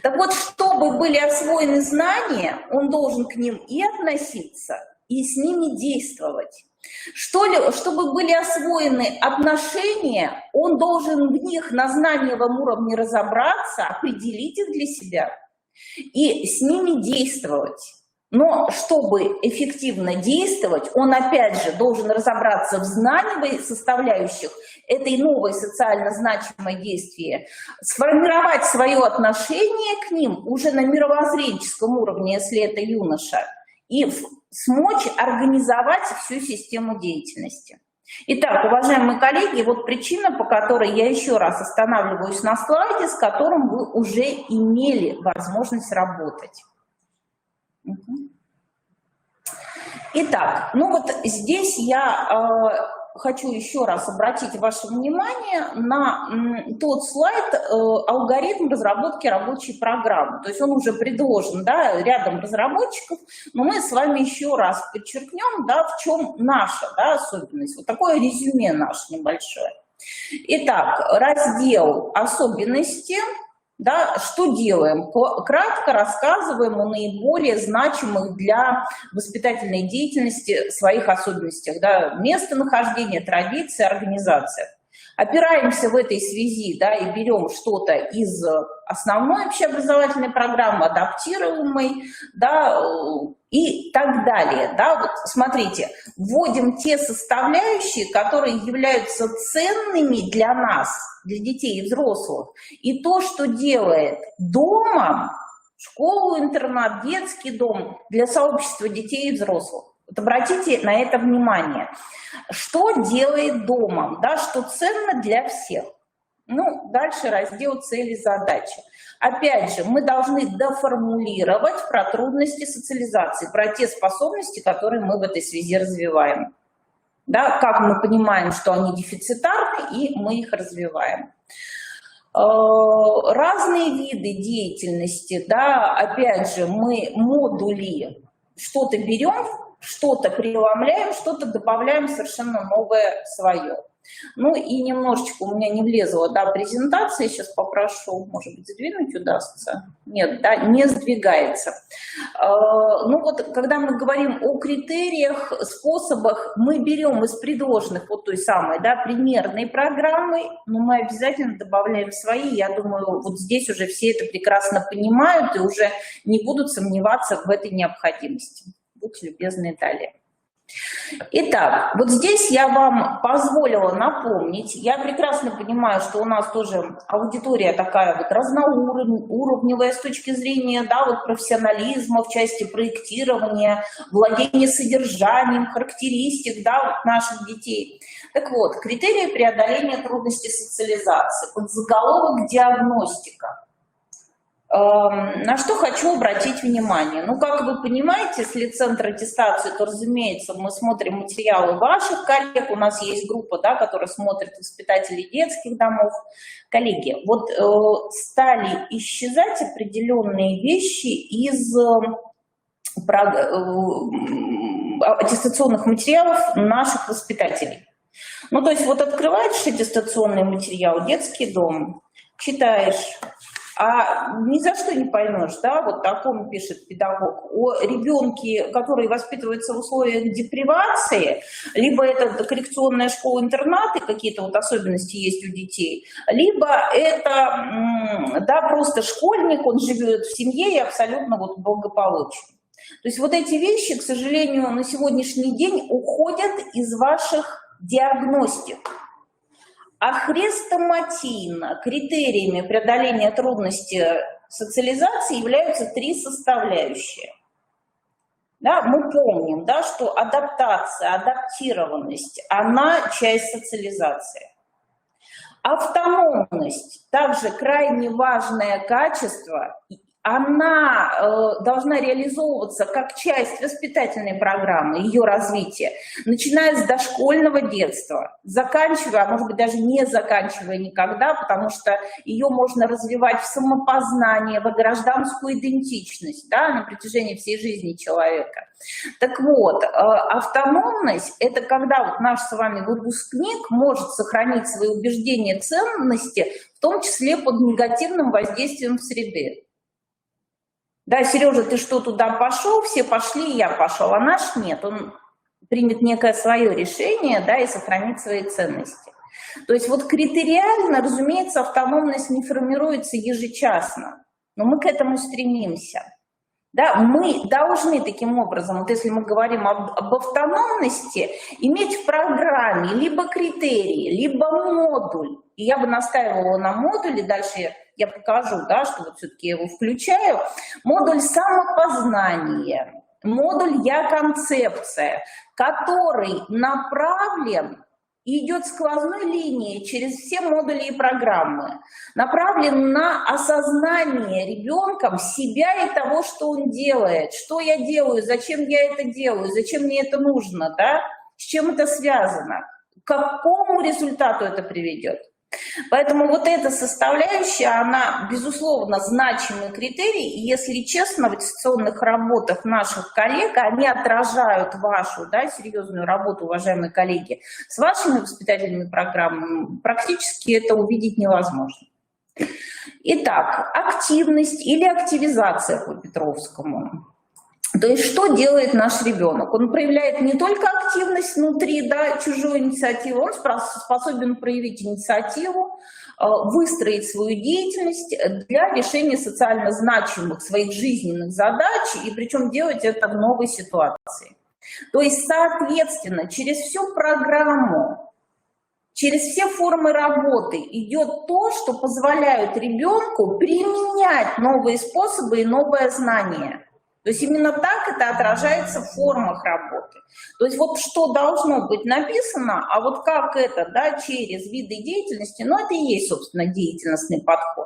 Так вот, чтобы были освоены знания, он должен к ним и относиться, и с ними действовать. Чтобы были освоены отношения, он должен в них на знаниевом уровне разобраться, определить их для себя и с ними действовать. Но чтобы эффективно действовать, он опять же должен разобраться в знаниевой составляющих этой новой социально значимой действия, сформировать свое отношение к ним уже на мировоззренческом уровне, если это юноша, и смочь организовать всю систему деятельности. Итак, уважаемые коллеги, вот причина, по которой я еще раз останавливаюсь на слайде, с которым вы уже имели возможность работать. Итак, ну вот здесь я хочу еще раз обратить ваше внимание на тот слайд алгоритм разработки рабочей программы. То есть он уже предложен, да, рядом разработчиков, но мы с вами еще раз подчеркнем, да, в чем наша, да, особенность. Вот такое резюме наше небольшое. Итак, раздел «Особенности». Да, что делаем? Кратко рассказываем о наиболее значимых для воспитательной деятельности своих особенностях, да, местонахождение, традиции, организация. Опираемся в этой связи, да, и берем что-то из основной общеобразовательной программы, адаптируемой, да, и так далее. Да. Вот смотрите, вводим те составляющие, которые являются ценными для нас, для детей и взрослых, и то, что делает дома, школу, интернат, детский дом для сообщества детей и взрослых. Вот обратите на это внимание. Что делает домом, да, что ценно для всех? Ну, дальше раздел «Цели, задачи». Опять же, мы должны доформулировать про трудности социализации, про те способности, которые мы в этой связи развиваем. Да, как мы понимаем, что они дефицитарны, и мы их развиваем. Разные виды деятельности, да, опять же, мы модули, что-то берем, что-то преломляем, что-то добавляем совершенно новое свое. Ну и немножечко у меня не влезла, да, презентация, сейчас попрошу, может быть, сдвинуть удастся. Нет, да, не сдвигается. Ну вот, когда мы говорим о критериях, способах, мы берем из предложенных вот той самой, да, примерной программы, но мы обязательно добавляем свои. Я думаю, вот здесь уже все это прекрасно понимают и уже не будут сомневаться в этой необходимости. Будьте любезны, далее. Итак, вот здесь я вам позволила напомнить, я прекрасно понимаю, что у нас тоже аудитория такая вот разноуровневая с точки зрения, да, вот профессионализма в части проектирования, владения содержанием, характеристик, да, вот наших детей. Так вот, критерии преодоления трудностей социализации, подзаголовок «Диагностика». На что хочу обратить внимание. Ну, как вы понимаете, если центр аттестации, то, разумеется, мы смотрим материалы ваших коллег, у нас есть группа, да, которая смотрит воспитателей детских домов. Коллеги, вот стали исчезать определенные вещи из аттестационных материалов наших воспитателей. Ну, то есть вот открываешь аттестационный материал, детский дом, читаешь, а ни за что не поймешь, да, вот о ком пишет педагог, о ребенке, который воспитывается в условиях депривации, либо это коррекционная школа-интернат, и какие-то вот особенности есть у детей, либо это, да, просто школьник, он живет в семье и абсолютно вот благополучен. То есть вот эти вещи, к сожалению, на сегодняшний день уходят из ваших диагностик. А хрестоматийно критериями преодоления трудностей социализации являются 3 составляющие. Да, мы помним, да, что адаптация, адаптированность, она часть социализации. Автономность, также крайне важное качество, она должна реализовываться как часть воспитательной программы, ее развития, начиная с дошкольного детства, заканчивая, а может быть даже не заканчивая никогда, потому что ее можно развивать в самопознание, в гражданскую идентичность, да, на протяжении всей жизни человека. Так вот, автономность – это когда вот наш с вами выпускник может сохранить свои убеждения, ценности, в том числе под негативным воздействием среды. Да, Сережа, ты что, туда пошел, все пошли, я пошел, а наш нет, он примет некое свое решение, да, и сохранит свои ценности. То есть вот критериально, разумеется, автономность не формируется ежечасно, но мы к этому стремимся. Да, мы должны таким образом, вот если мы говорим об автономности, иметь в программе либо критерии, либо модуль. И я бы настаивала на модуле, дальше я покажу, да, что вот все-таки я его включаю. Модуль самопознания, модуль «Я-концепция», который направлен и идет сквозной линией через все модули и программы, направлен на осознание ребенком себя и того, что он делает, что я делаю, зачем я это делаю, зачем мне это нужно, да? С чем это связано, к какому результату это приведет. Поэтому вот эта составляющая, она, безусловно, значимый критерий, и, если честно, в аттестационных работах наших коллег, они отражают вашу, да, серьезную работу, уважаемые коллеги, с вашими воспитательными программами практически это увидеть невозможно. Итак, активность или активизация по Петровскому. То есть что делает наш ребенок? Он проявляет не только активность внутри, да, чужой инициативы, он способен проявить инициативу, выстроить свою деятельность для решения социально значимых своих жизненных задач, и причем делать это в новой ситуации. То есть, соответственно, через всю программу, через все формы работы идет то, что позволяет ребенку применять новые способы и новые знания. То есть именно так это отражается в формах работы. То есть вот что должно быть написано, а вот как это, да, через виды деятельности, ну это и есть, собственно, деятельностный подход.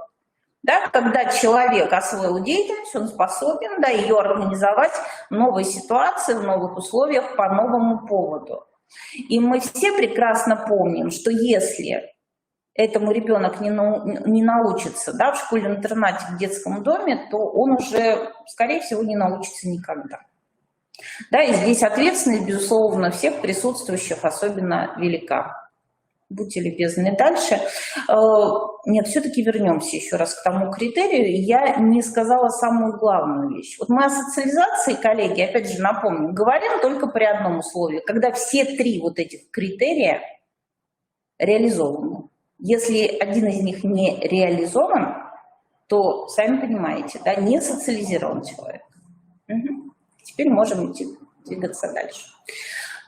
Да, когда человек освоил деятельность, он способен, да, ее организовать в новой ситуации, в новых условиях, по новому поводу. И мы все прекрасно помним, что если этому ребенок не научится, да, в школе-интернате, в детском доме, то он уже, скорее всего, не научится никогда. Да, и здесь ответственность, безусловно, всех присутствующих особенно велика. Будьте любезны дальше. Нет, все-таки вернемся еще раз к тому критерию. Я не сказала самую главную вещь. Вот мы о социализации, коллеги, опять же напомним, говорим только при одном условии, когда все 3 вот этих критерия реализованы. Если один из них не реализован, то, сами понимаете, да, не социализирован человек. Угу. Теперь можем двигаться дальше.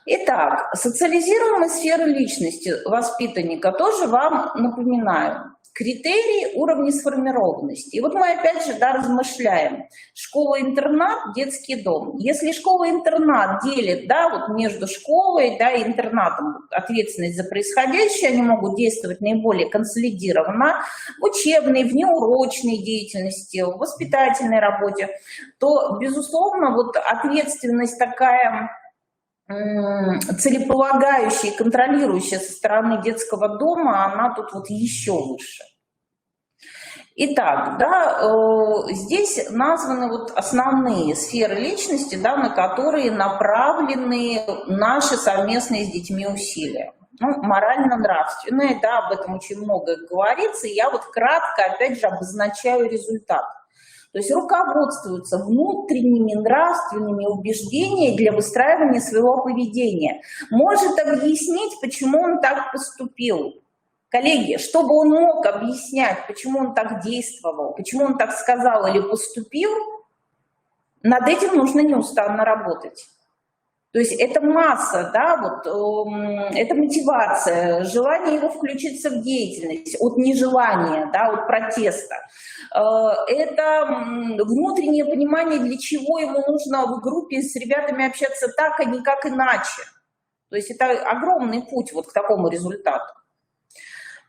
Итак, социализируемая сфера личности воспитанника тоже вам напоминаю. Критерии уровня сформированности. И вот мы опять же, да, размышляем. Школа-интернат, детский дом. Если школа-интернат делит, да, вот между школой, да, и интернатом ответственность за происходящее, они могут действовать наиболее консолидированно в учебной, в неурочной деятельности, в воспитательной работе, то, безусловно, вот ответственность такая целеполагающая и контролирующая со стороны детского дома, она тут вот еще выше. Итак, да, здесь названы вот основные сферы личности, да, на которые направлены наши совместные с детьми усилия. Ну, морально-нравственное, да, об этом очень много говорится, и я вот кратко, опять же, обозначаю результат. То есть руководствуются внутренними нравственными убеждениями для выстраивания своего поведения. Может объяснить, почему он так поступил. Коллеги, чтобы он мог объяснять, почему он так действовал, почему он так сказал или поступил, над этим нужно неустанно работать. То есть это масса, да, вот, это мотивация, желание его включиться в деятельность, от нежелания, да, от протеста. Это внутреннее понимание, для чего ему нужно в группе с ребятами общаться так, а не как иначе. То есть это огромный путь вот к такому результату.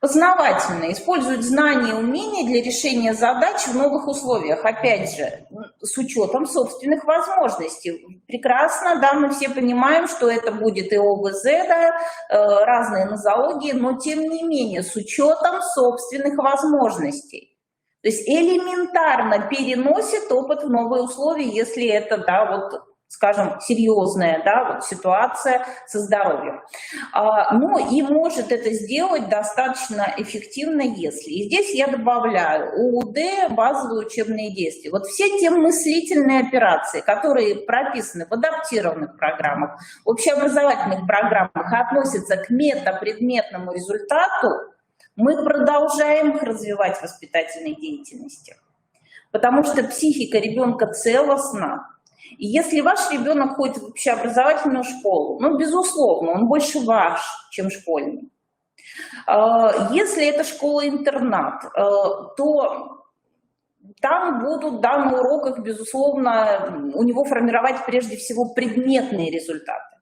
Познавательно. Используют знания и умения для решения задач в новых условиях. Опять же, с учетом собственных возможностей. Прекрасно, да, мы все понимаем, что это будет и ОВЗ, да, разные нозологии, но тем не менее, с учетом собственных возможностей. То есть элементарно переносит опыт в новые условия, если это, да, вот, скажем, серьезная, да, вот ситуация со здоровьем. Ну и может это сделать достаточно эффективно, если. И здесь я добавляю ОУД, базовые учебные действия. Вот все те мыслительные операции, которые прописаны в адаптированных программах, в общеобразовательных программах, относятся к метапредметному результату, мы продолжаем их развивать в воспитательной деятельности. Потому что психика ребенка целостна. И если ваш ребенок ходит в общеобразовательную школу, ну, безусловно, он больше ваш, чем школьник. Если это школа-интернат, то там будут, да, на уроках, безусловно, у него формировать прежде всего предметные результаты.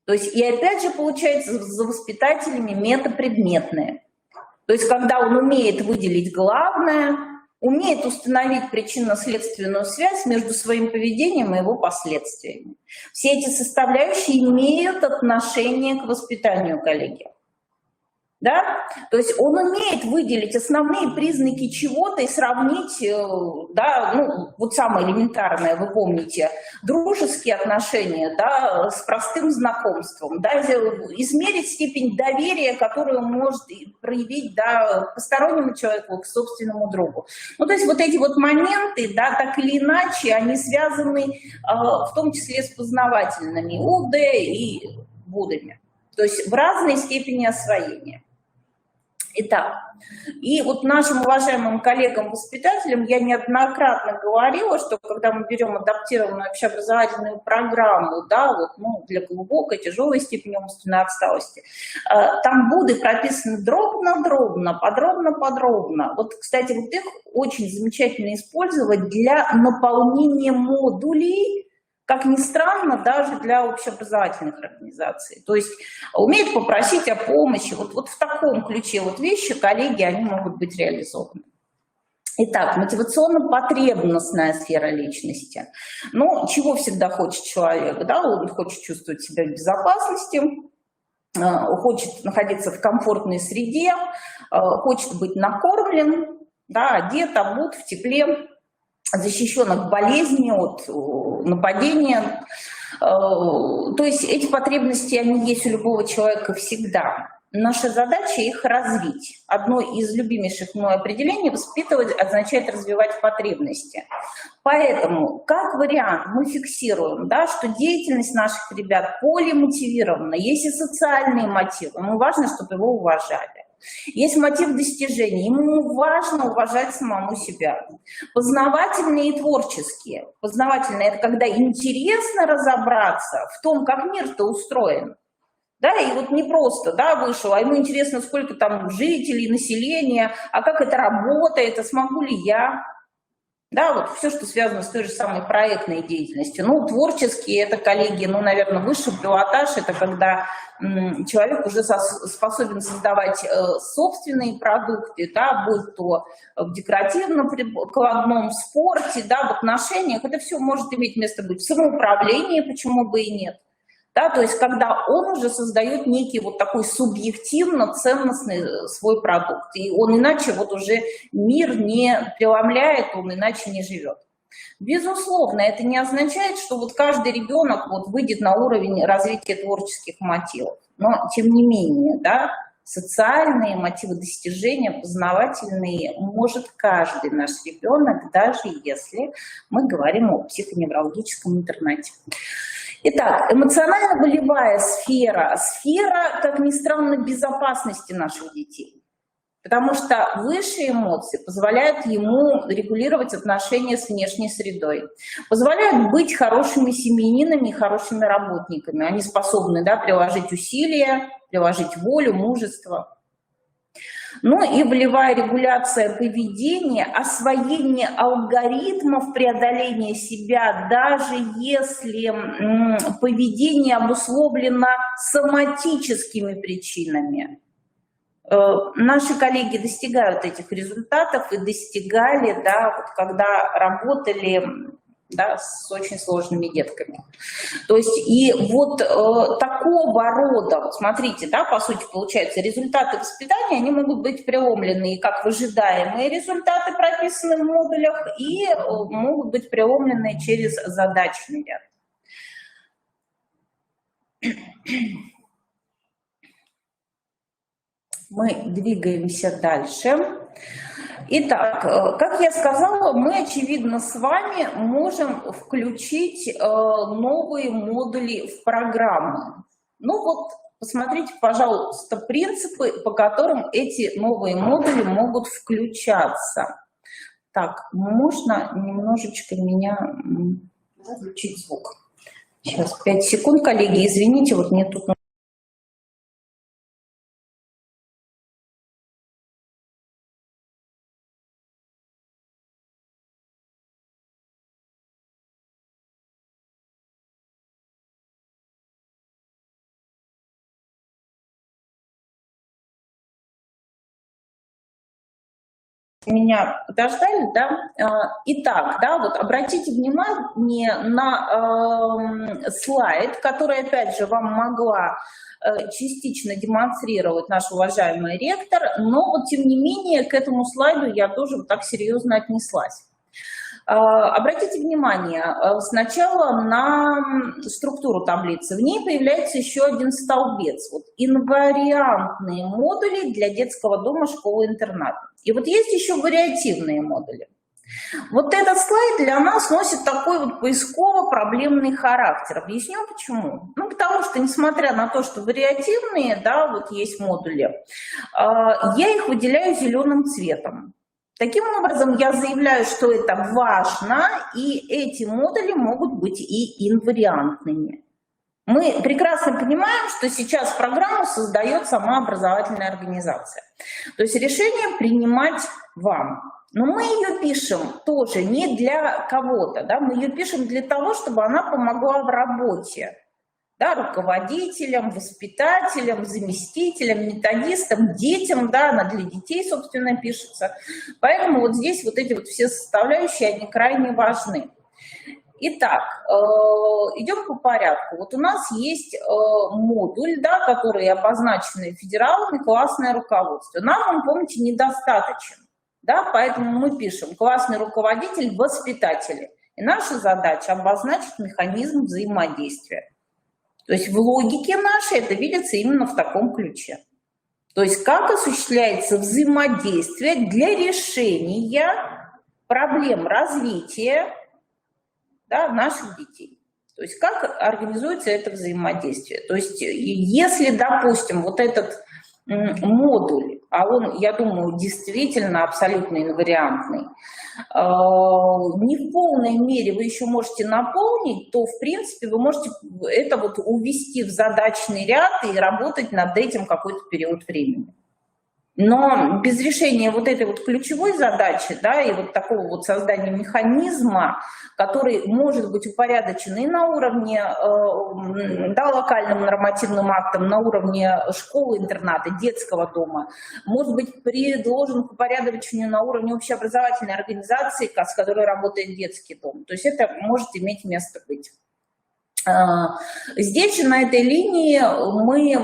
То есть, и опять же, получается, за воспитателями метапредметные. То есть, когда он умеет выделить главное, умеет установить причинно-следственную связь между своим поведением и его последствиями. Все эти составляющие имеют отношение к воспитанию, коллеги. Да? То есть он умеет выделить основные признаки чего-то и сравнить, да, ну, вот самое элементарное, вы помните, дружеские отношения, да, с простым знакомством, да, измерить степень доверия, которую он может проявить, да, постороннему человеку, к собственному другу. Ну, то есть вот эти вот моменты, да, так или иначе, они связаны в том числе с познавательными УД и ВУДами, то есть в разной степени освоения. Итак, и вот нашим уважаемым коллегам-воспитателям я неоднократно говорила, что когда мы берем адаптированную общеобразовательную программу, да, вот, ну, для глубокой, тяжелой степени умственной отсталости, там БУДы прописаны дробно-дробно, подробно-подробно. Вот, кстати, вот их очень замечательно использовать для наполнения модулей, как ни странно, даже для общеобразовательных организаций. То есть умеет попросить о помощи. Вот в таком ключе вот вещи, коллеги, они могут быть реализованы. Итак, мотивационно-потребностная сфера личности. Ну, чего всегда хочет человек? Да? Он хочет чувствовать себя в безопасности, хочет находиться в комфортной среде, хочет быть накормлен, да, одет, обут, в тепле, защищен от болезни, от нападения. То есть эти потребности, они есть у любого человека всегда. Наша задача их развить. Одно из любимейших мной определений — воспитывать означает развивать потребности. Поэтому, как вариант, мы фиксируем, да, что деятельность наших ребят полимотивирована. Есть и социальные мотивы, ему важно, чтобы его уважали. Есть мотив достижения, ему важно уважать самому себя. Познавательные и творческие. Познавательные — это когда интересно разобраться в том, как мир-то устроен. Да, и вот не просто, да, вышел, а ему интересно, сколько там жителей, населения, а как это работает, а смогу ли я. Да, вот все, что связано с той же самой проектной деятельностью. Ну, творческие — это, коллеги, ну, наверное, высший пилотаж — это когда человек уже способен создавать собственные продукты, да, будь то в декоративно-прикладном спорте, да, в отношениях. Это все может иметь место быть в самоуправлении, почему бы и нет. Да, то есть когда он уже создает некий вот такой субъективно-ценностный свой продукт, и он иначе вот уже мир не преломляет, он иначе не живет. Безусловно, это не означает, что вот каждый ребенок вот выйдет на уровень развития творческих мотивов. Но, тем не менее, да, социальные мотивы достижения, познавательные, может каждый наш ребенок, даже если мы говорим о психоневрологическом интернате. Итак, эмоционально-волевая сфера. Сфера, как ни странно, безопасности наших детей. Потому что высшие эмоции позволяют ему регулировать отношения с внешней средой, позволяют быть хорошими семьянинами и хорошими работниками. Они способны, да, приложить усилия, приложить волю, мужество. Ну и волевая регуляция поведения, освоение алгоритмов преодоления себя, даже если поведение обусловлено соматическими причинами. Наши коллеги достигают этих результатов и достигали, да, вот когда работали, да, с очень сложными детками. То есть и вот такого рода, вот смотрите, да, по сути получается, результаты воспитания, они могут быть преломлены как в ожидаемые результаты, прописанные в модулях, и могут быть преломлены через задачный ряд. Мы двигаемся дальше. Итак, как я сказала, мы, очевидно, с вами можем включить новые модули в программу. Ну вот, посмотрите, пожалуйста, принципы, по которым эти новые модули могут включаться. Так, можно немножечко меня выключить звук? Сейчас, 5 секунд, коллеги, извините, вот мне тут... Меня подождали, да? Итак, да, вот обратите внимание на слайд, который, опять же, вам могла частично демонстрировать наш уважаемый ректор, но вот, тем не менее, к этому слайду я тоже вот так серьезно отнеслась. Обратите внимание сначала на структуру таблицы. В ней появляется еще один столбец. Вот, инвариантные модули для детского дома, школы, интерната. И вот есть еще вариативные модули. Вот этот слайд для нас носит такой вот поисково-проблемный характер. Объясню почему. Ну, потому что, несмотря на то, что вариативные, да, вот есть модули, я их выделяю зеленым цветом. Таким образом, я заявляю, что это важно, и эти модули могут быть и инвариантными. Мы прекрасно понимаем, что сейчас программу создает сама образовательная организация. То есть решение принимать вам. Но мы ее пишем тоже не для кого-то, да? Мы ее пишем для того, чтобы она помогла в работе. Да, руководителям, воспитателям, заместителям, методистам, детям, да, она для детей, собственно, пишется. Поэтому вот здесь вот эти вот все составляющие, они крайне важны. Итак, идем по порядку. Вот у нас есть модуль, да, который обозначен федералами, классное руководство. Нам он, помните, недостаточен, да, поэтому мы пишем классный руководитель, воспитатели. И наша задача обозначить механизм взаимодействия. То есть в логике нашей это видится именно в таком ключе. То есть как осуществляется взаимодействие для решения проблем развития, да, наших детей. То есть как организуется это взаимодействие. То есть если, допустим, вот этот модуль, а он, я думаю, действительно абсолютно инвариантный, не в полной мере вы еще можете наполнить, то, в принципе, вы можете это вот увести в задачный ряд и работать над этим какой-то период времени. Но без решения вот этой вот ключевой задачи, да, и вот такого вот создания механизма, который может быть упорядочен и на уровне, да, локальным нормативным актом, на уровне школы, интерната, детского дома, может быть предложен к упорядочению на уровне общеобразовательной организации, с которой работает детский дом. То есть это может иметь место быть. Здесь же на этой линии мы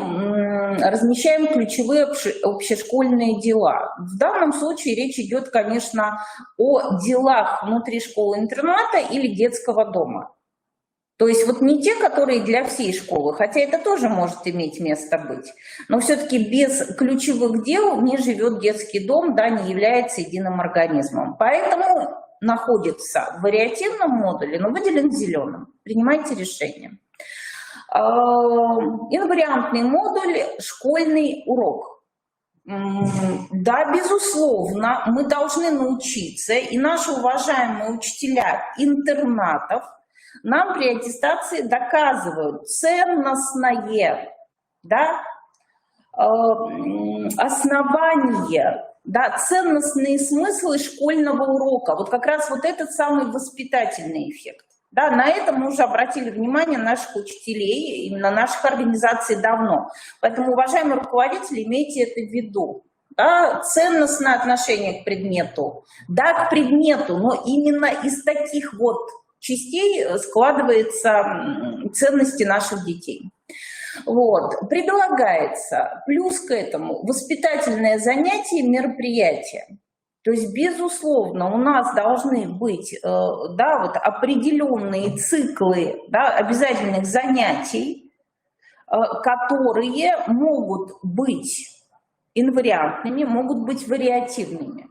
размещаем ключевые общешкольные дела. В данном случае речь идет, конечно, о делах внутри школы-интерната или детского дома. То есть вот не те, которые для всей школы, хотя это тоже может иметь место быть, но все-таки без ключевых дел не живет детский дом, да, не является единым организмом. Поэтому находится в вариативном модуле, но выделен зеленым. Принимайте решение. Инвариантный модуль – школьный урок. Да, безусловно, мы должны научиться, и наши уважаемые учителя интернатов нам при аттестации доказывают ценностное, да, основание, да, ценностные смыслы школьного урока. Вот как раз вот этот самый воспитательный эффект. Да, на это мы уже обратили внимание наших учителей, именно наших организаций давно. Поэтому, уважаемые руководители, имейте это в виду. Да, ценностное отношение к предмету. Да, к предмету, но именно из таких вот частей складываются ценности наших детей. Вот. Предлагается плюс к этому воспитательное занятие, мероприятие. То есть, безусловно, у нас должны быть, да, вот определенные циклы, да, обязательных занятий, которые могут быть инвариантными, могут быть вариативными.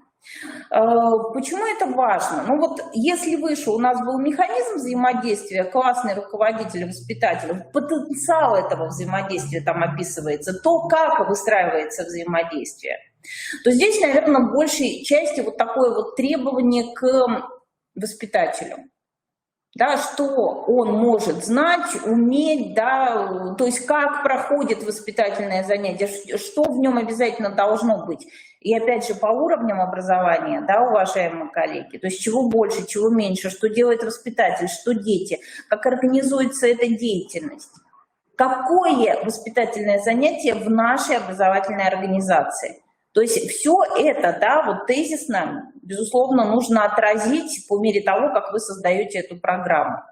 Почему это важно? Ну вот если выше у нас был механизм взаимодействия, классный руководитель, воспитатель, потенциал этого взаимодействия там описывается, то, как выстраивается взаимодействие, то здесь, наверное, в большей части вот такое вот требование к воспитателю. Да, что он может знать, уметь, да, то есть как проходит воспитательное занятие, что в нем обязательно должно быть. И опять же по уровням образования, да, уважаемые коллеги, то есть чего больше, чего меньше, что делает воспитатель, что дети, как организуется эта деятельность. Какое воспитательное занятие в нашей образовательной организации. То есть все это, да, вот тезисно, безусловно, нужно отразить по мере того, как вы создаете эту программу.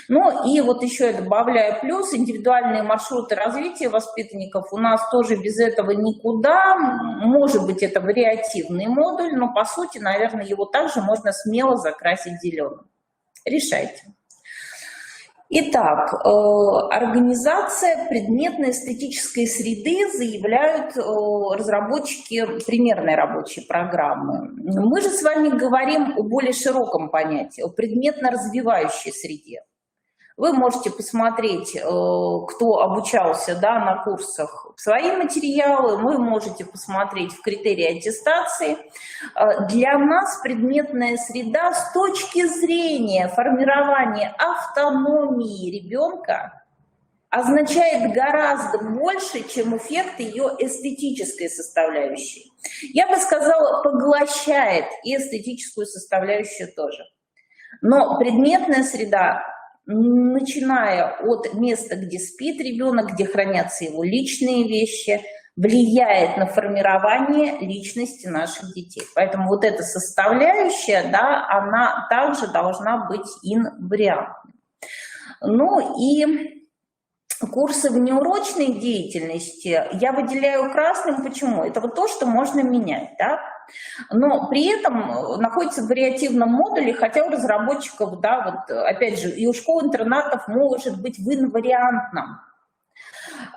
Ну и вот еще я добавляю плюс, индивидуальные маршруты развития воспитанников у нас тоже без этого никуда. Может быть, это вариативный модуль, но по сути, наверное, его также можно смело закрасить зеленым. Решайте. Итак, организация предметно-эстетической среды заявляют разработчики примерной рабочей программы. Мы же с вами говорим о более широком понятии, о предметно-развивающей среде. Вы можете посмотреть, кто обучался, да, на курсах, свои материалы, вы можете посмотреть в критерии аттестации. Для нас предметная среда с точки зрения формирования автономии ребенка означает гораздо больше, чем эффект ее эстетической составляющей. Я бы сказала, поглощает и эстетическую составляющую тоже. Но предметная среда, начиная от места, где спит ребенок, где хранятся его личные вещи, влияет на формирование личности наших детей. Поэтому вот эта составляющая, да, она также должна быть инвариантной. Ну и курсы внеурочной деятельности я выделяю красным. Почему? Это вот то, что можно менять, да? Но при этом находится в вариативном модуле, хотя у разработчиков, да, вот опять же, и у школ-интернатов может быть в инвариантном.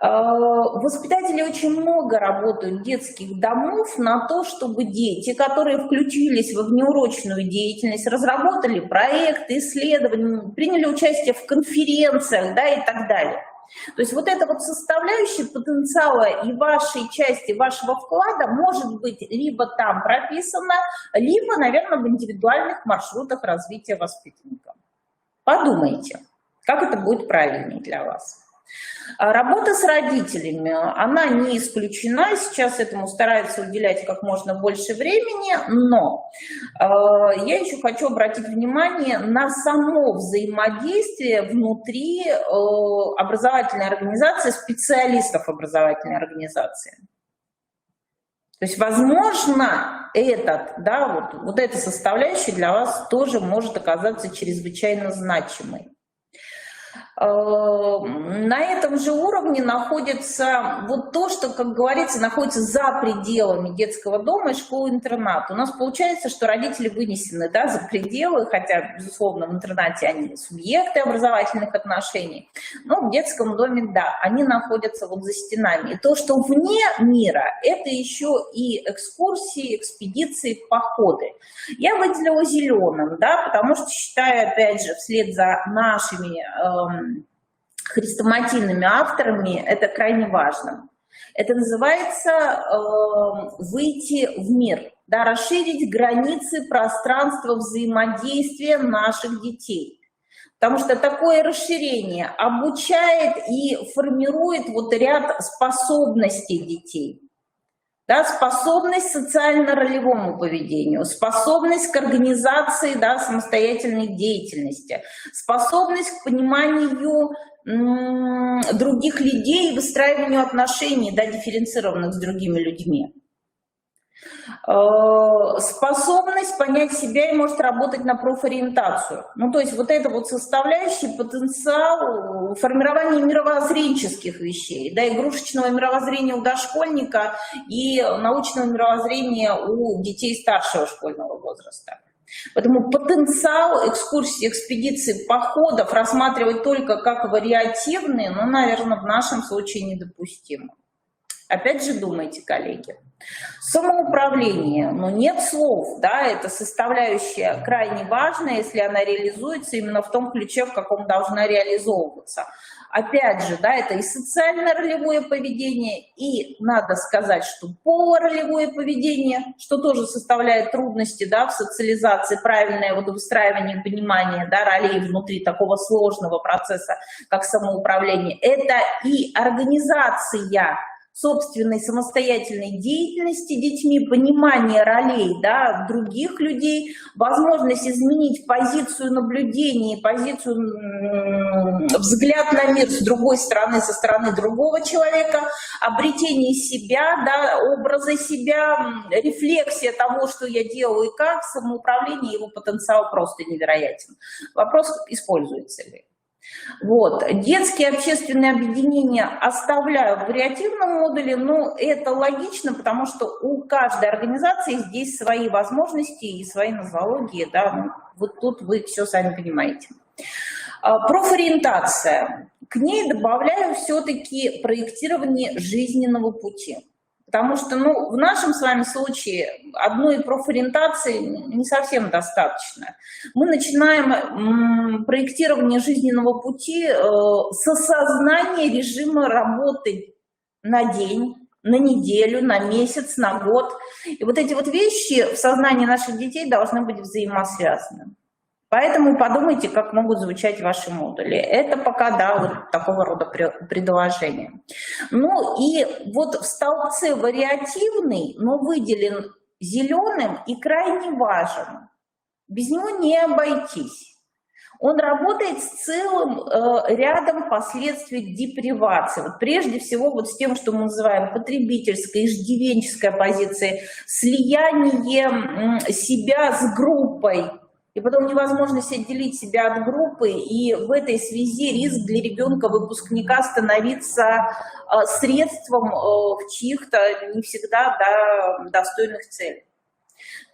Воспитатели очень много работают детских домов на то, чтобы дети, которые включились во внеурочную деятельность, разработали проекты, исследования, приняли участие в конференциях, да, и так далее. То есть вот эта вот составляющая потенциала и вашей части, вашего вклада может быть либо там прописана, либо, наверное, в индивидуальных маршрутах развития воспитанника. Подумайте, как это будет правильнее для вас. Работа с родителями, она не исключена, сейчас этому стараются уделять как можно больше времени, но я еще хочу обратить внимание на само взаимодействие внутри образовательной организации, специалистов образовательной организации. То есть, возможно, вот эта составляющая для вас тоже может оказаться чрезвычайно значимой. На этом же уровне находится вот то, что, как говорится, находится за пределами детского дома и школы-интерната. У нас получается, что родители вынесены, да, за пределы, хотя, безусловно, в интернате они субъекты образовательных отношений, но в детском доме, да, они находятся вот за стенами. И то, что вне мира, это еще и экскурсии, экспедиции, походы. Я выделила зеленым, да, потому что считаю, опять же, вслед за нашими хрестоматийными авторами, это крайне важно. Это называется выйти в мир, да, расширить границы пространства взаимодействия наших детей. Потому что такое расширение обучает и формирует вот ряд способностей детей. Да, способность к социально-ролевому поведению, способность к организации, да, самостоятельной деятельности, способность к пониманию других людей и выстраиванию отношений, да, дифференцированных с другими людьми. Способность понять себя и может работать на профориентацию. Ну, то есть вот это вот составляющий потенциал формирования мировоззренческих вещей, да, игрушечного мировоззрения у дошкольника и научного мировоззрения у детей старшего школьного возраста. Поэтому потенциал экскурсий, экспедиций, походов рассматривать только как вариативные, ну, наверное, в нашем случае недопустимо. Опять же, думайте, коллеги. Самоуправление, но нет слов, да, это составляющая крайне важная, если она реализуется именно в том ключе, в каком должна реализовываться. Опять же, да, это и социально-ролевое поведение, и надо сказать, что полуролевое поведение, что тоже составляет трудности, да, в социализации, правильное вот выстраивание и понимание, да, ролей внутри такого сложного процесса, как самоуправление. Это и организация собственной самостоятельной деятельности детьми, понимание ролей, да, других людей, возможность изменить позицию наблюдения, позицию, взгляд на мир с другой стороны, со стороны другого человека, обретение себя, да, образа себя, рефлексия того, что я делаю и как, самоуправление, его потенциал просто невероятен. Вопрос, используется ли. Вот. Детские общественные объединения оставляю в вариативном модуле, но это логично, потому что у каждой организации здесь свои возможности и свои нозологии, да, ну, вот тут вы все сами понимаете. Профориентация. К ней добавляю все-таки проектирование жизненного пути. Потому что, ну, в нашем с вами случае одной профориентации не совсем достаточно. Мы начинаем проектирование жизненного пути с осознания режима работы на день, на неделю, на месяц, на год. И вот эти вот вещи в сознании наших детей должны быть взаимосвязаны. Поэтому подумайте, как могут звучать ваши модули. Это пока, да, вот такого рода предложения. Ну и вот в столбце вариативный, но выделен зеленым и крайне важен. Без него не обойтись. Он работает с целым рядом последствий депривации. Вот прежде всего вот с тем, что мы называем потребительской, иждивенческой позицией, слияние себя с группой. И потом невозможность отделить себя от группы, и в этой связи риск для ребенка-выпускника становиться средством в чьих-то не всегда, да, достойных целей.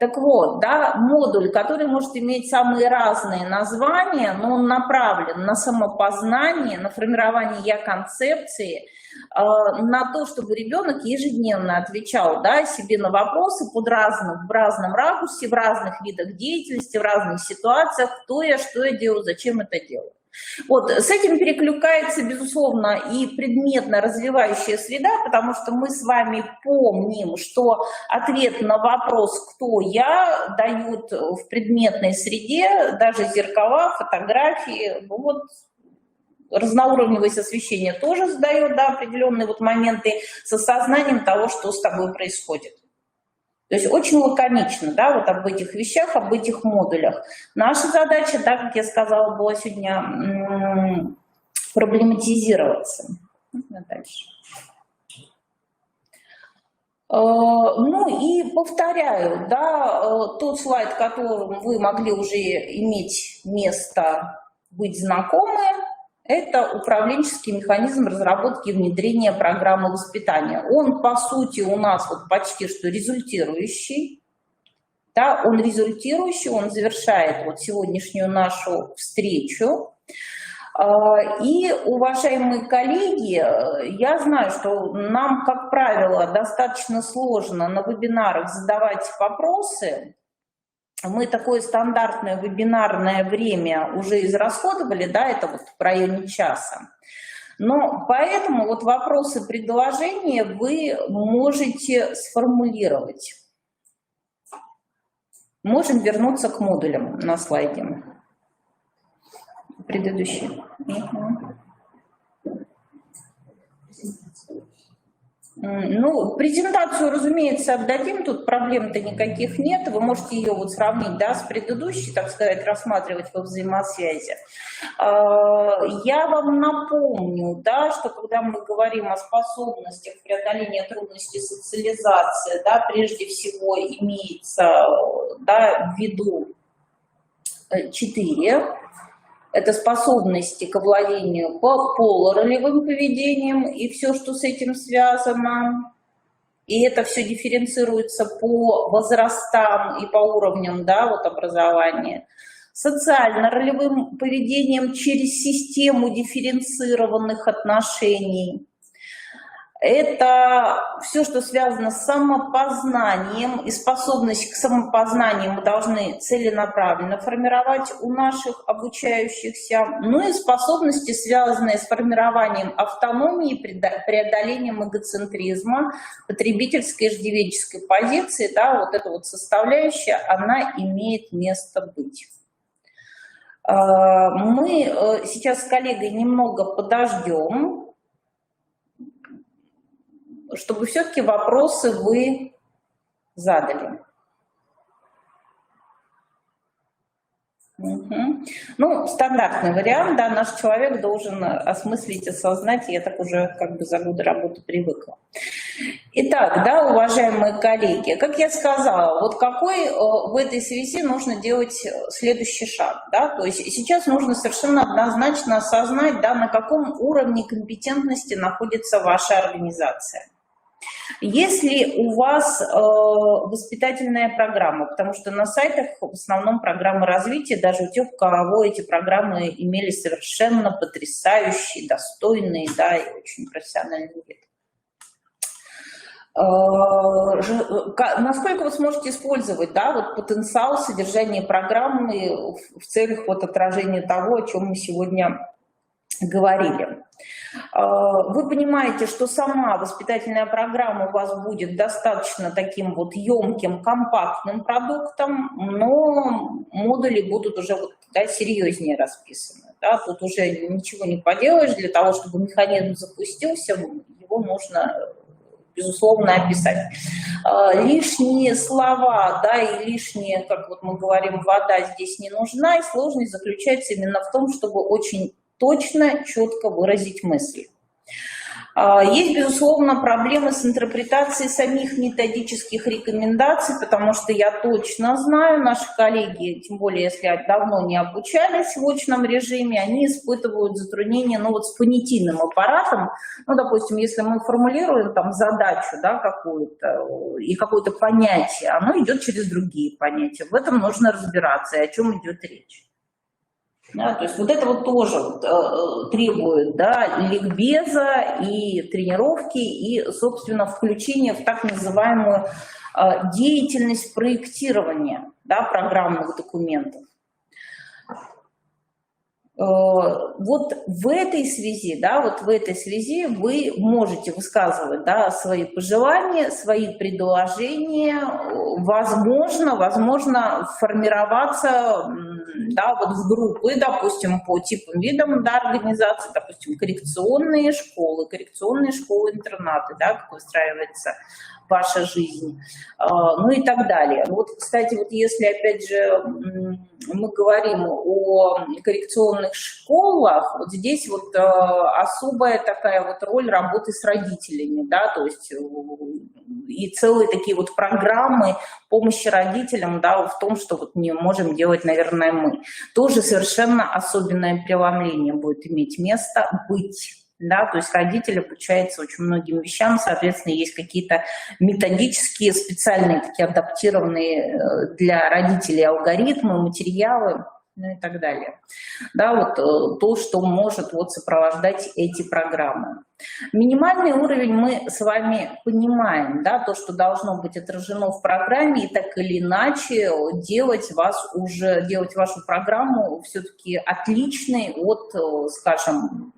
Так вот, да, модуль, который может иметь самые разные названия, но он направлен на самопознание, на формирование я-концепции, на то, чтобы ребенок ежедневно отвечал, да, себе на вопросы в разном ракурсе, в разных видах деятельности, в разных ситуациях, кто я, что я делаю, зачем это делаю. Вот, с этим перекликается, безусловно, и предметно-развивающая среда, потому что мы с вами помним, что ответ на вопрос «кто я» дают в предметной среде, даже зеркала, фотографии, вот, разноуровневое освещение тоже задает, да, определенные вот моменты с осознанием того, что с тобой происходит. То есть очень лаконично, да, вот об этих вещах, об этих модулях. Наша задача, да, как я сказала, была сегодня проблематизироваться. Дальше. Ну и повторяю, да, тот слайд, которым вы могли уже иметь место быть знакомы, Это управленческий механизм разработки и внедрения программы воспитания. Он, по сути, у нас вот почти что результирующий. Да, он результирующий, он завершает вот сегодняшнюю нашу встречу. И, уважаемые коллеги, я знаю, что нам, как правило, достаточно сложно на вебинарах задавать вопросы. Мы такое стандартное вебинарное время уже израсходовали, да, это вот в районе часа. Но поэтому вот вопросы, предложения вы можете сформулировать. Можем вернуться к модулям на слайде. Предыдущий. Ну, презентацию, разумеется, отдадим, тут проблем-то никаких нет. Вы можете ее вот сравнить, да, с предыдущей, так сказать, рассматривать во взаимосвязи. Я вам напомню, да, что когда мы говорим о способностях преодоления трудностей социализации, да, прежде всего имеется, да, в виду 4. Это способности к овладению по полуролевым поведением и все, что с этим связано. И это все дифференцируется по возрастам и по уровням, да, вот образования. Социально-ролевым поведением через систему дифференцированных отношений. Это все, что связано с самопознанием, и способность к самопознанию мы должны целенаправленно формировать у наших обучающихся. Ну и способности, связанные с формированием автономии, преодолением эгоцентризма, потребительской и иждивенческой позиции, да, вот эта вот составляющая, она имеет место быть. Мы сейчас с коллегой немного подождем, чтобы все-таки вопросы вы задали. Ну, стандартный вариант, да, наш человек должен осмыслить, осознать, я так уже как бы за годы работы привыкла. Итак, да, уважаемые коллеги, как я сказала, вот какой в этой связи нужно делать следующий шаг, да, то есть сейчас нужно совершенно однозначно осознать, да, на каком уровне компетентности находится ваша организация. Если у вас воспитательная программа, потому что на сайтах в основном программы развития, даже у тех, у кого эти программы имели совершенно потрясающие, достойные, да, и очень профессиональный вид. Насколько вы сможете использовать, да, вот потенциал содержания программы в целях вот отражения того, о чем мы сегодня говорили. Вы понимаете, что сама воспитательная программа у вас будет достаточно таким вот емким, компактным продуктом, но модули будут уже вот, да, серьезнее расписаны. Да, тут уже ничего не поделаешь, для того, чтобы механизм запустился, его нужно, безусловно, описать. Лишние слова, да, и лишние, как вот мы говорим, вода здесь не нужна, и сложность заключается именно в том, чтобы очень точно, четко выразить мысли. Есть, безусловно, проблемы с интерпретацией самих методических рекомендаций, потому что я точно знаю, наши коллеги, тем более, если давно не обучались в очном режиме, они испытывают затруднения, ну, вот с понятийным аппаратом. Ну, допустим, если мы формулируем там задачу, да, какую-то, и какое-то понятие, оно идет через другие понятия. В этом нужно разбираться, и о чем идет речь. Да, то есть вот это вот тоже требует, да, ликбеза и тренировки, и, собственно, включения в так называемую деятельность проектирования, да, программных документов. Вот в этой связи, да, вот в этой связи вы можете высказывать, да, свои пожелания, свои предложения, возможно формироваться, да, вот в группы, допустим, по типам, видам, да, организации, допустим, коррекционные школы-интернаты, да, как выстраивается ваша жизнь, ну и так далее. Вот, кстати, вот если, опять же, мы говорим о коррекционных школах, вот здесь вот особая такая вот роль работы с родителями, да, то есть и целые такие вот программы помощи родителям, да, в том, что вот не можем делать, наверное, мы. Тоже совершенно особенное преломление будет иметь место быть. Да, то есть родитель обучается очень многим вещам, соответственно, есть какие-то методические, специальные, такие адаптированные для родителей алгоритмы, материалы, ну и так далее. Да, вот то, что может вот сопровождать эти программы. Минимальный уровень мы с вами понимаем, да, то, что должно быть отражено в программе, и так или иначе делать вашу программу все-таки отличной от, скажем,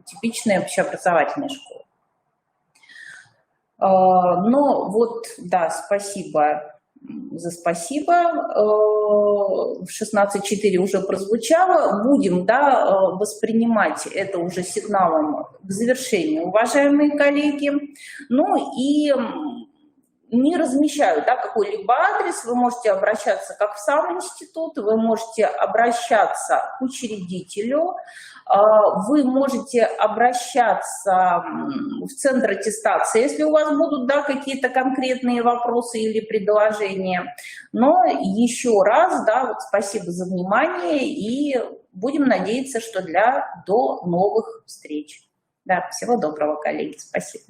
типичной общеобразовательной школы. Но вот, да, спасибо за спасибо. В 16.4 уже прозвучало. Будем, да, воспринимать это уже сигналом к завершению, уважаемые коллеги. Ну и не размещаю, да, какой-либо адрес, вы можете обращаться как в сам институт, вы можете обращаться к учредителю, вы можете обращаться в центр аттестации, если у вас будут, да, какие-то конкретные вопросы или предложения. Но еще раз, да, вот спасибо за внимание и будем надеяться, что до новых встреч. Да, всего доброго, коллеги, спасибо.